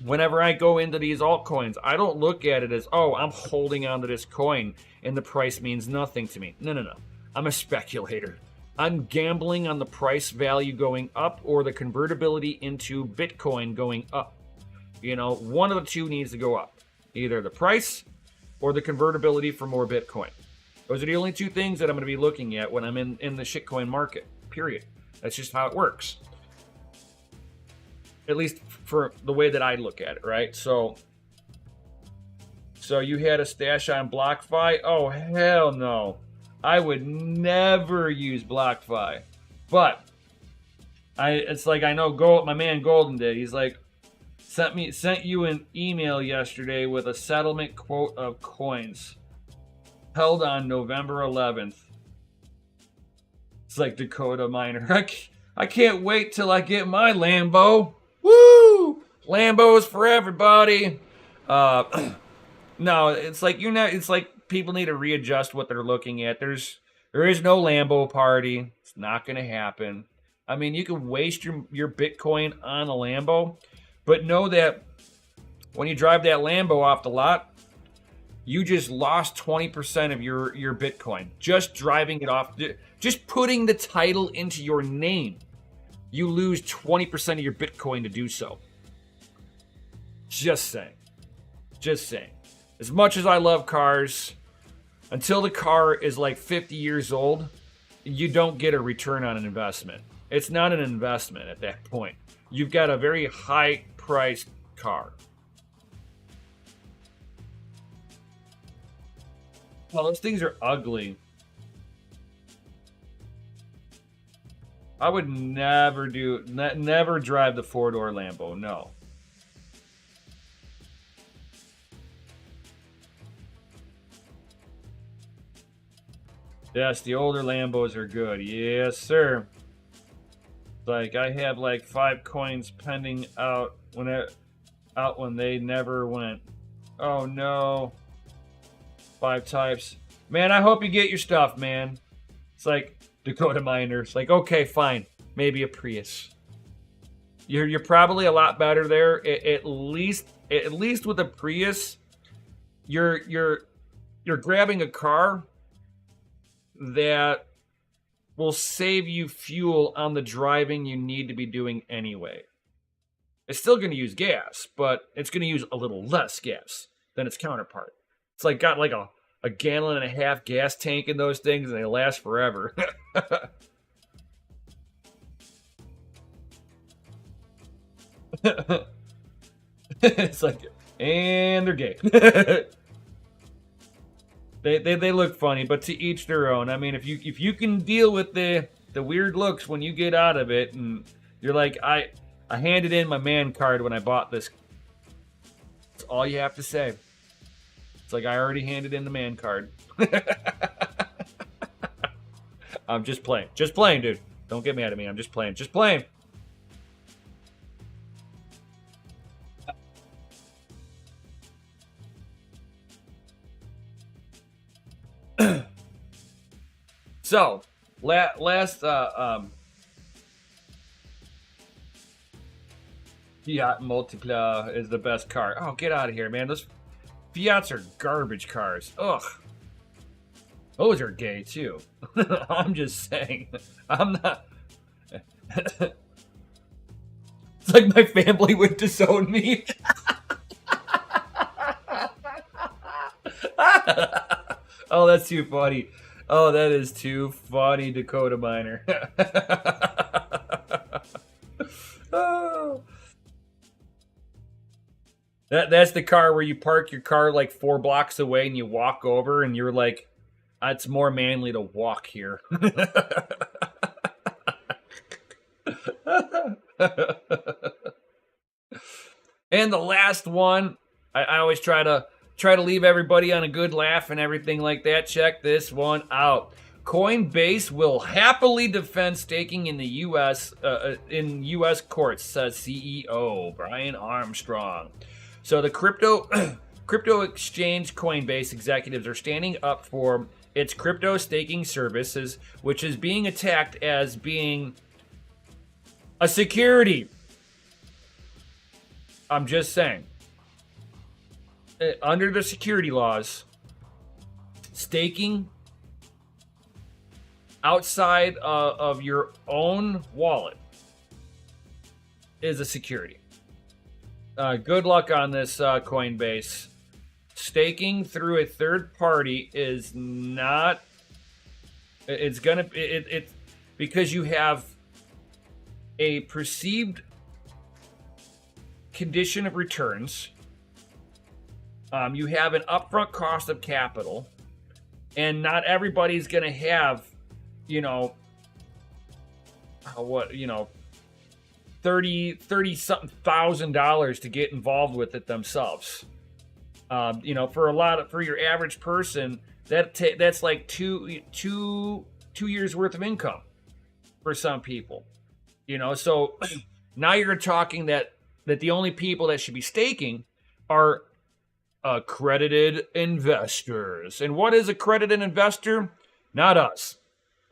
[SPEAKER 1] whenever I go into these altcoins, I don't look at it as, oh, I'm holding onto this coin and the price means nothing to me. No. I'm a speculator. I'm gambling on the price value going up or the convertibility into Bitcoin going up. You know, one of the two needs to go up. Either the price or the convertibility for more Bitcoin. Those are the only two things that I'm going to be looking at when I'm in the shitcoin market, period. That's just how it works. At least for the way that I look at it, right? So you had a stash on BlockFi? Oh, hell no. I would never use BlockFi. But it's like I know my man Golden did. He's like, sent you an email yesterday with a settlement quote of coins held on November 11th. It's like Dakota Miner. I can't wait till I get my Lambo. Woo! Lambos for everybody. No, it's like it's like people need to readjust what they're looking at. There is no Lambo party. It's not going to happen. I mean, you can waste your Bitcoin on a Lambo, but know that when you drive that Lambo off the lot, you just lost 20% of your Bitcoin. Just driving it off, just putting the title into your name, you lose 20% of your Bitcoin to do so. Just saying. As much as I love cars, until the car is like 50 years old, you don't get a return on an investment. It's not an investment at that point. You've got a very high-priced car. Well, those things are ugly. I would never drive the four-door Lambo, no. Yes, the older Lambos are good. Yes, sir. Like, I have like 5 coins pending out when they never went. Oh no. 5 types. Man, I hope you get your stuff, man. It's like Dakota Miners. Like, okay, fine. Maybe a Prius. You're probably a lot better there. At least with a Prius, you're grabbing a car that will save you fuel on the driving you need to be doing anyway. It's still going to use gas, but it's going to use a little less gas than its counterpart. It's like got like a gallon and a half gas tank in those things, and they last forever. It's like, and they're gay. They look funny, but to each their own. I mean, if you can deal with the weird looks when you get out of it, and you're like, I handed in my man card when I bought this. That's all you have to say. It's like, I already handed in the man card. I'm just playing, dude. Don't get mad at me. I'm just playing, So, last Fiat Multipla is the best car. Oh, get out of here, man. Those Fiats are garbage cars. Ugh. Those are gay, too. I'm just saying. I'm not... It's like my family would disown me. Oh, that's too funny. Oh, that is too funny, Dakota Miner. Oh. That's the car where you park your car like 4 blocks away and you walk over and you're like, it's more manly to walk here. And the last one, I always try to leave everybody on a good laugh and everything like that. Check this one out. Coinbase will happily defend staking in the U.S. In U.S. courts, says CEO Brian Armstrong. So the crypto exchange Coinbase executives are standing up for its crypto staking services, which is being attacked as being a security. I'm just saying. Under the security laws, staking outside of your own wallet is a security. Good luck on this, Coinbase. Staking through a third party is not. It's because you have a perceived condition of returns. You have an upfront cost of capital, and not everybody's going to have, $30 something thousand to get involved with it themselves. For your average person, that's like two years worth of income for some people. So now you're talking that the only people that should be staking are accredited investors. And what is accredited investor? Not us.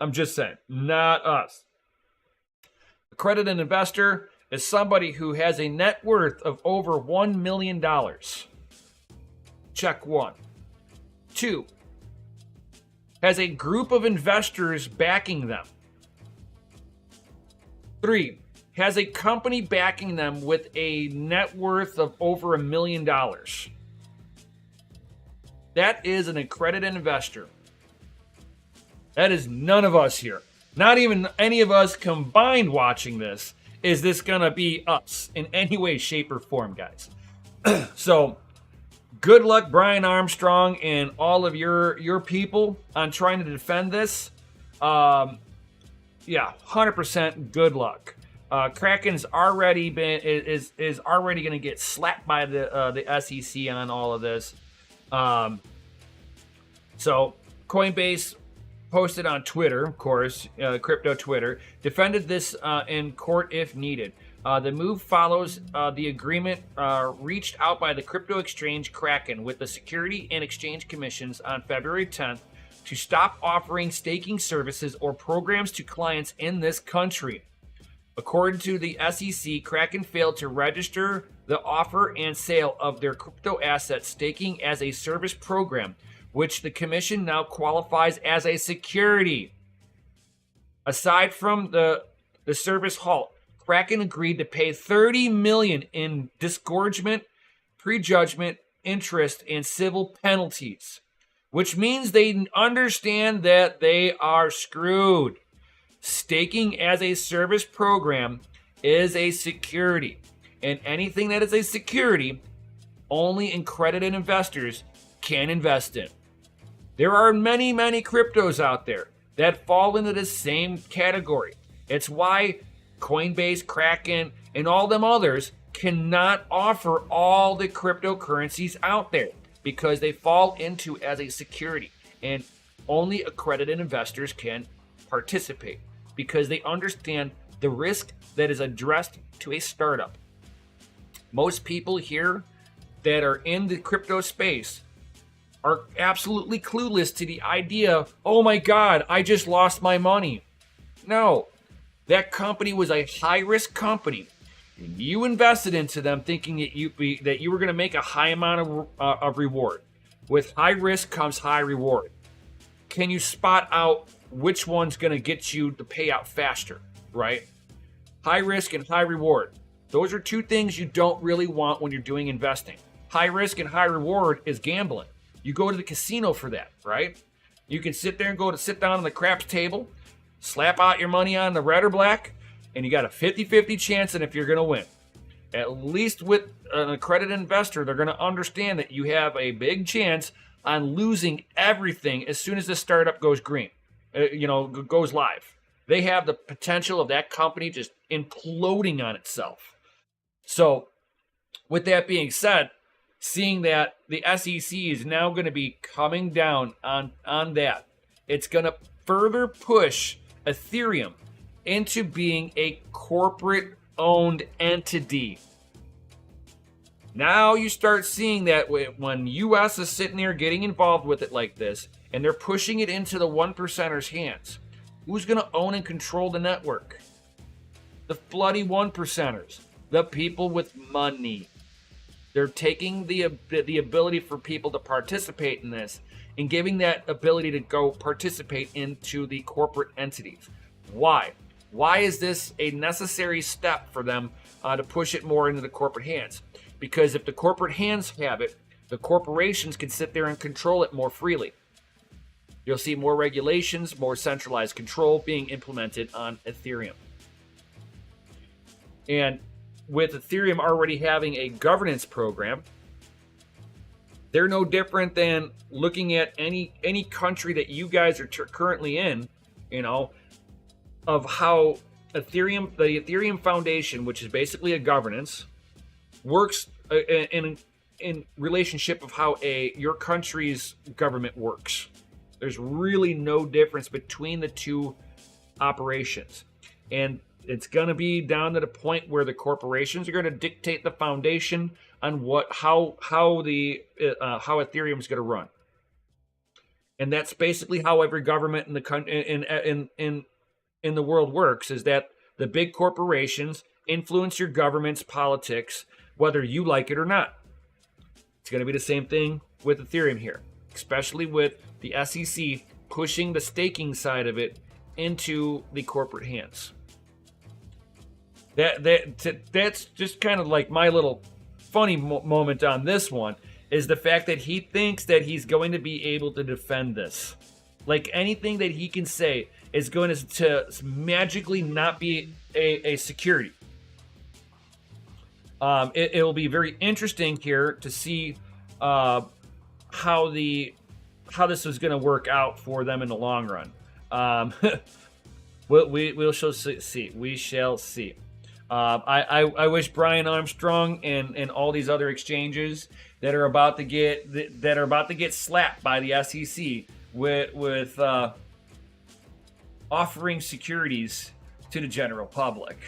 [SPEAKER 1] I'm just saying, not us. Accredited investor is somebody who has a net worth of over $1 million. Check one. 2, has a group of investors backing them. 3, has a company backing them with a net worth of over $1 million. That is an accredited investor. That is none of us here. Not even any of us combined watching this. Is this going to be us in any way, shape, or form, guys? So, good luck, Brian Armstrong, and all of your people on trying to defend this. 100% good luck. Kraken's already is already going to get slapped by the SEC on all of this. So Coinbase posted on Twitter, of course, crypto Twitter, defended this in court if needed. The move follows the agreement reached out by the crypto exchange Kraken with the Security and Exchange Commissions on February 10th to stop offering staking services or programs to clients in this country. According to the SEC, Kraken failed to register the offer and sale of their crypto asset staking as a service program, which the commission now qualifies as a security. Aside from the service halt, Kraken agreed to pay $30 million in disgorgement, prejudgment, interest, and civil penalties, which means they understand that they are screwed. Staking as a service program is a security, and anything that is a security, only accredited investors can invest in. There are many, many cryptos out there that fall into the same category. It's why Coinbase, Kraken, and all them others cannot offer all the cryptocurrencies out there because they fall into as a security, and only accredited investors can participate because they understand the risk that is addressed to a startup. Most people here that are in the crypto space are absolutely clueless to the idea, oh my God, I just lost my money. No, that company was a high-risk company. You invested into them thinking that you were going to make a high amount of reward. With high risk comes high reward. Can you spot out which one's going to get you the payout faster, right? High risk and high reward. Those are two things you don't really want when you're doing investing. High risk and high reward is gambling. You go to the casino for that, right? You can sit there and sit down on the craps table, slap out your money on the red or black, and you got a 50-50 chance and if you're going to win. At least with an accredited investor, they're going to understand that you have a big chance on losing everything as soon as the startup goes green, goes live. They have the potential of that company just imploding on itself. So, with that being said, seeing that the SEC is now going to be coming down on that, it's going to further push Ethereum into being a corporate-owned entity. Now you start seeing that when U.S. is sitting there getting involved with it like this, and they're pushing it into the 1%ers' hands, who's going to own and control the network? The bloody 1%ers, the people with money. They're taking the ability for people to participate in this and giving that ability to go participate into the corporate entities. Why? Why is this a necessary step for them to push it more into the corporate hands? Because if the corporate hands have it, the corporations can sit there and control it more freely. You'll see more regulations, more centralized control being implemented on Ethereum. And with Ethereum already having a governance program, they're no different than looking at any country that you guys are currently in, of how the Ethereum Foundation, which is basically a governance, works in relationship of how your country's government works. There's really no difference between the two operations. And it's going to be down to the point where the corporations are going to dictate the foundation on how Ethereum is going to run. And that's basically how every government in the country in the world works, is that the big corporations influence your government's politics, whether you like it or not. It's going to be the same thing with Ethereum here, especially with the SEC pushing the staking side of it into the corporate hands. That's just kind of like my little funny moment on this one, is the fact that he thinks that he's going to be able to defend this. Like anything that he can say is going to magically not be a security. It will be very interesting here to see how this is going to work out for them in the long run. We shall see. We shall see. I wish Brian Armstrong and all these other exchanges that are about to get slapped by the SEC with offering securities to the general public.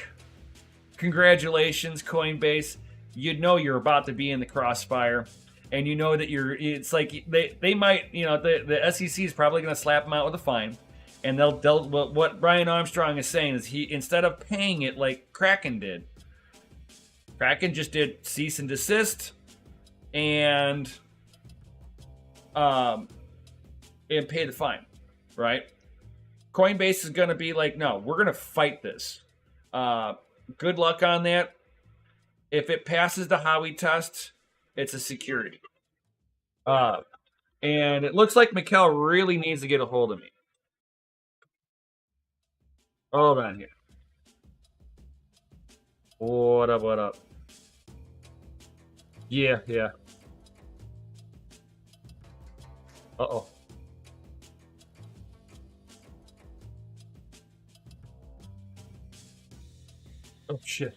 [SPEAKER 1] Congratulations, Coinbase. You know you're about to be in the crossfire, and you know that it's like they might, the SEC is probably going to slap them out with a fine. And what Brian Armstrong is saying is, he, instead of paying it like Kraken did, Kraken just did cease and desist and pay the fine, right? Coinbase is going to be like, no, we're going to fight this. Good luck on that. If it passes the Howey test, it's a security. And it looks like Mikkel really needs to get a hold of me. Hold on here. What up? Yeah. Uh-oh. Oh, shit.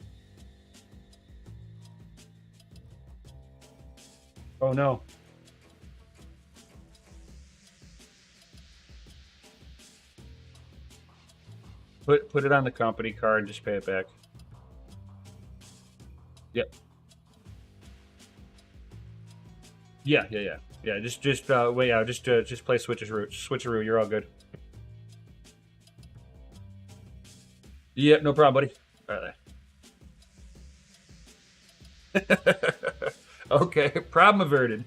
[SPEAKER 1] Oh, no. Put it on the company card and just pay it back. Yep. Yeah. Just wait out. Just play switcheroo. You're all good. Yep, no problem, buddy. All right. Okay, problem averted.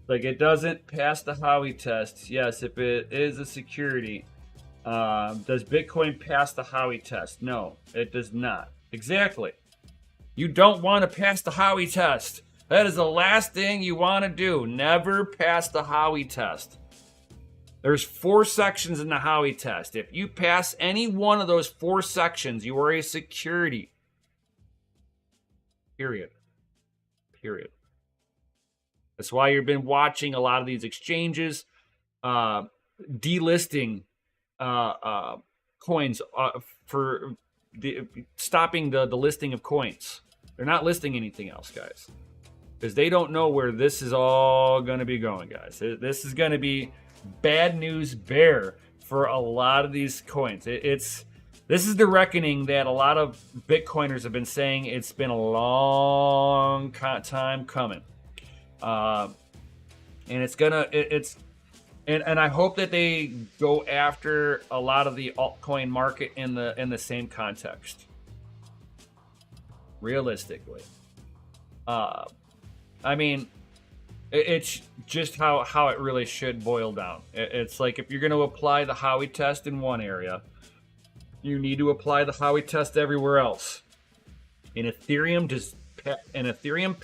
[SPEAKER 1] Like, it doesn't pass the Howey test. Yes, if it is a security. Does Bitcoin pass the Howey test? No, it does not. Exactly. You don't want to pass the Howey test. That is the last thing you want to do. Never pass the Howey test. There's 4 sections in the Howey test. If you pass any one of those 4 sections, you are a security. Period. That's why you've been watching a lot of these exchanges delisting coins for stopping the listing of coins. They're not listing anything else, guys, because they don't know where this is all going to be going, guys. This is going to be bad news bear for a lot of these coins. This is the reckoning that a lot of Bitcoiners have been saying. It's been a long time coming, and I hope that they go after a lot of the altcoin market in the same context. Realistically, I mean, it's just how it really should boil down. It's like, if you're going to apply the Howey test in one area, you need to apply the Howey test everywhere else. And Ethereum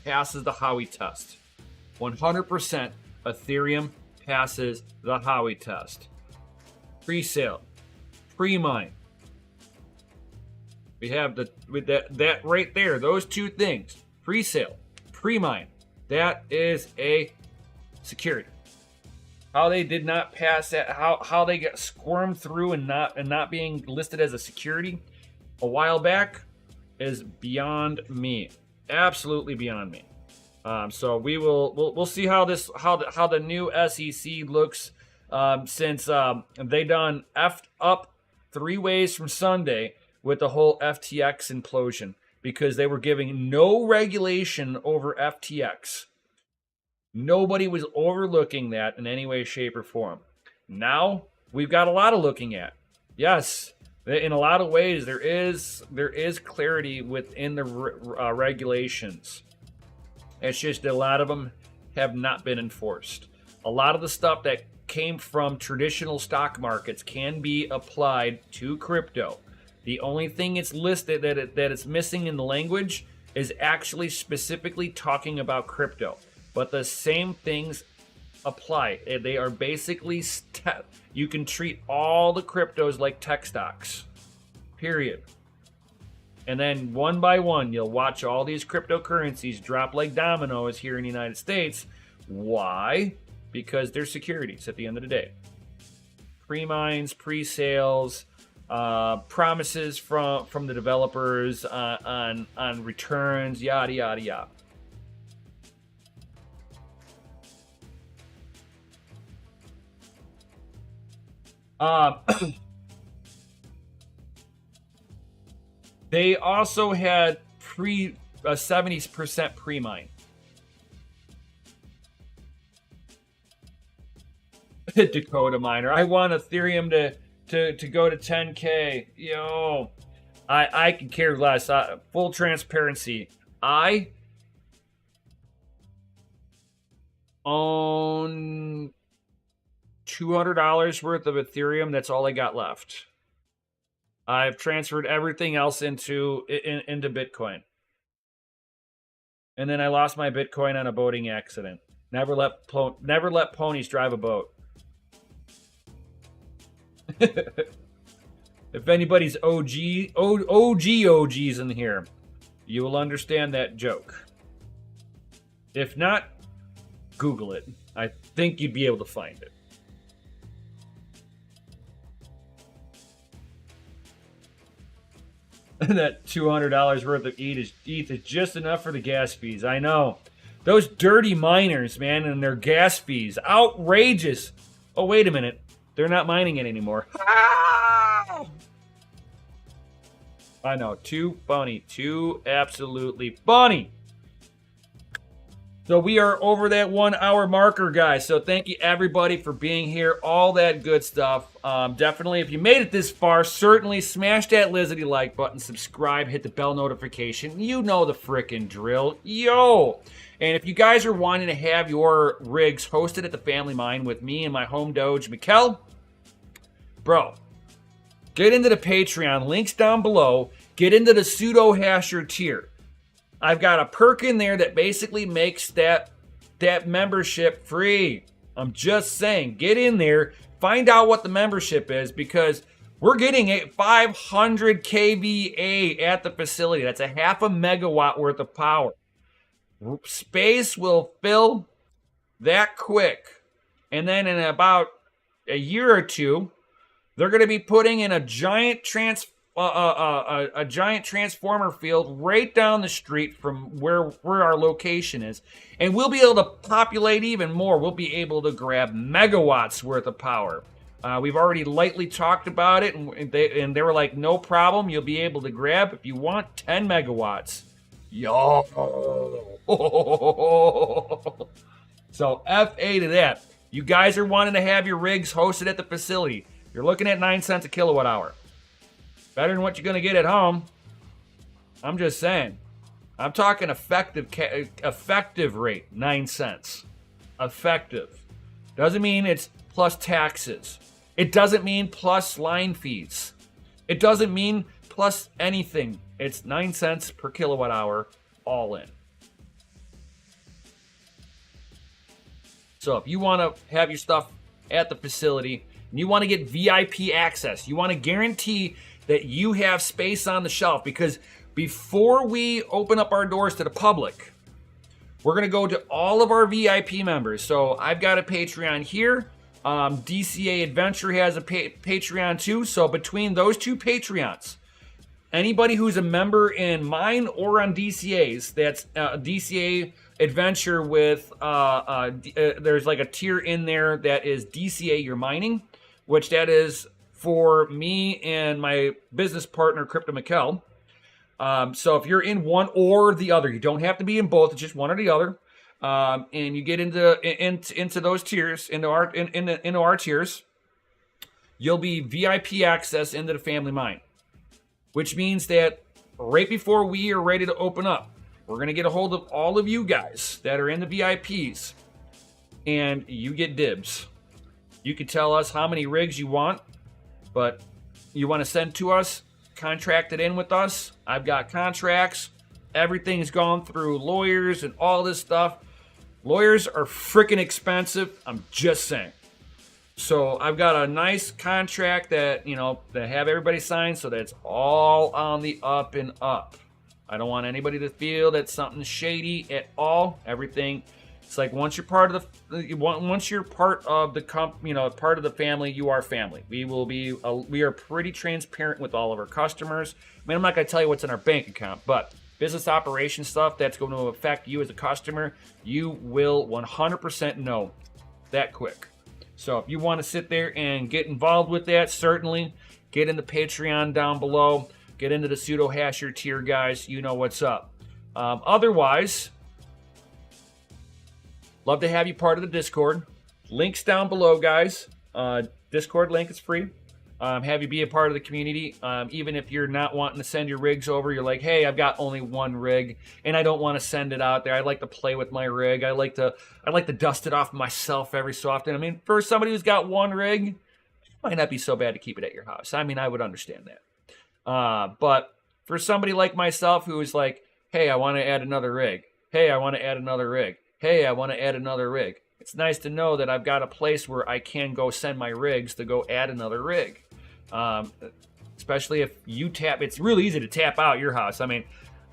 [SPEAKER 1] passes the Howey test. 100% Ethereum passes the Howey test. Pre-sale, pre-mine. We have that right there. Those 2 things: pre-sale, pre-mine. That is a security. How they did not pass that, how they got squirmed through and not being listed as a security a while back, is beyond me. Absolutely beyond me. So we'll see how the new SEC looks, since they done effed up 3 ways from Sunday with the whole FTX implosion, because they were giving no regulation over FTX. Nobody was overlooking that in any way, shape, or form. Now we've got a lot of looking at. Yes, in a lot of ways there is clarity within the regulations. It's just a lot of them have not been enforced. A lot of the stuff that came from traditional stock markets can be applied to crypto. The only thing it's listed that it's missing in the language is actually specifically talking about crypto. But the same things apply. They are basically you can treat all the cryptos like tech stocks. Period. And then one by one, you'll watch all these cryptocurrencies drop like dominoes here in the United States. Why? Because they're securities at the end of the day. Pre-mines, pre-sales, promises from the developers on returns, yada yada yada. They also had 70% pre-mine. Dakota miner, I want Ethereum to go to 10K. Yo, I can care less. Full transparency, I own $200 worth of Ethereum. That's all I got left. I've transferred everything else into Bitcoin. And then I lost my Bitcoin on a boating accident. Never let ponies drive a boat. If anybody's OGs in here, you will understand that joke. If not, Google it. I think you'd be able to find it. That $200 worth of ETH is just enough for the gas fees. I know. Those dirty miners, man, and their gas fees. Outrageous. Oh, wait a minute. They're not mining it anymore. Ah! I know. Too funny. Too absolutely funny. So we are over that 1 hour marker, guys. So thank you, everybody, for being here. All that good stuff. Definitely, if you made it this far, certainly smash that Lizzie like button, subscribe, hit the bell notification. You know the frickin' drill. Yo! And if you guys are wanting to have your rigs hosted at the Family Mine with me and my home doge, Mikkel, bro, get into the Patreon. Links down below. Get into the pseudo hasher tier. I've got a perk in there that basically makes that membership free. I'm just saying, get in there, find out what the membership is, because we're getting a 500 kVA at the facility. That's a half a megawatt worth of power. Space will fill that quick. And then in about a year or two, they're going to be putting in a giant transformer field right down the street from where our location is, and we'll be able to populate even more. We'll be able to grab megawatts worth of power. We've already lightly talked about it, and they were like, no problem. You'll be able to grab, if you want, 10 megawatts. Yo. So FA to that. You guys are wanting to have your rigs hosted at the facility. You're looking at 9 cents a kilowatt hour. Better than what you're going to get at home. I'm just saying. I'm talking effective rate, 9 cents. Effective. Doesn't mean it's plus taxes. It doesn't mean plus line fees. It doesn't mean plus anything. It's 9 cents per kilowatt hour, all in. So if you want to have your stuff at the facility, and you want to get VIP access, you want to guarantee that you have space on the shelf, because before we open up our doors to the public, we're going to go to all of our VIP members. So I've got a Patreon here. DCA Adventure has a Patreon too. So between those two Patreons, anybody who's a member in mine or on DCA's, that's DCA Adventure with, there's like a tier in there that is DCA Your Mining, which that is for me and my business partner, Crypto Mikkel. So if you're in one or the other, you don't have to be in both, it's just one or the other. And you get into those tiers, into our tiers, you'll be VIP access into the family mine, which means that right before we are ready to open up, we're going to get a hold of all of you guys that are in the VIPs, and you get dibs. You can tell us how many rigs you want, but you want to send to us, contract it in with us. I've got contracts. Everything's gone through lawyers and all this stuff. Lawyers are freaking expensive. I'm just saying. So I've got a nice contract that, that have everybody sign, so that's all on the up and up. I don't want anybody to feel that something's shady at all. Everything, it's like once you're part of the part of the family, you are family. We are pretty transparent with all of our customers. I mean, I'm not going to tell you what's in our bank account, but business operation stuff that's going to affect you as a customer, you will 100% know that quick. So if you want to sit there and get involved with that, certainly get in the Patreon down below. Get into the pseudo hasher tier, guys. You know what's up. Otherwise, love to have you part of the Discord. Links down below, guys. Discord link is free. Have you be a part of the community. Even if you're not wanting to send your rigs over, you're like, hey, I've got only one rig and I don't want to send it out there. I like to play with my rig. I like to dust it off myself every so often. I mean, for somebody who's got one rig, it might not be so bad to keep it at your house. I mean, I would understand that. But for somebody like myself who is like, hey, I want to add another rig. Hey, I want to add another rig. Hey, I want to add another rig. It's nice to know that I've got a place where I can go send my rigs to go add another rig. Especially if you tap, it's really easy to tap out your house. I mean,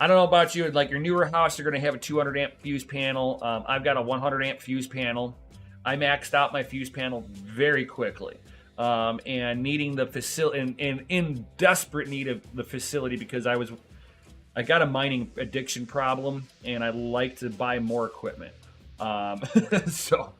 [SPEAKER 1] I don't know about you, like your newer house, you're going to have a 200 amp fuse panel. I've got a 100 amp fuse panel. I maxed out my fuse panel very quickly. And needing the facility, and in desperate need of the facility, because I got a mining addiction problem and I like to buy more equipment. So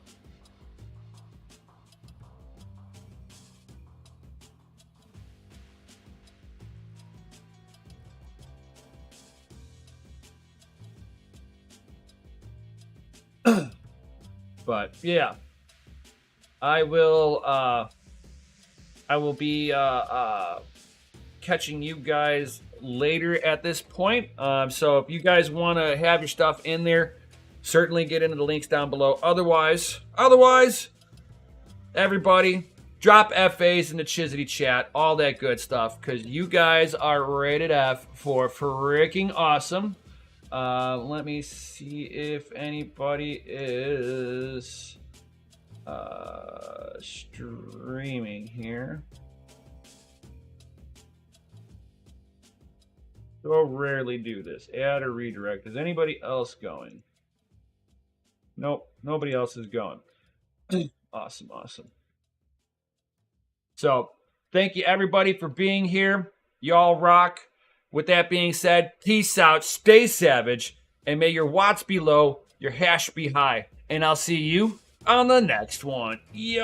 [SPEAKER 1] but yeah, I will be catching you guys later at this point. So if you guys want to have your stuff in there, certainly get into the links down below. Otherwise, everybody, drop FAs in the Chizity chat, all that good stuff, because you guys are rated F for freaking awesome. Let me see if anybody is streaming here. So rarely do this. Add or redirect. Is anybody else going? Nope, nobody else is going. Awesome, awesome. So, thank you everybody for being here. Y'all rock. With that being said, peace out, stay savage, and may your watts be low, your hash be high. And I'll see you on the next one. Yo!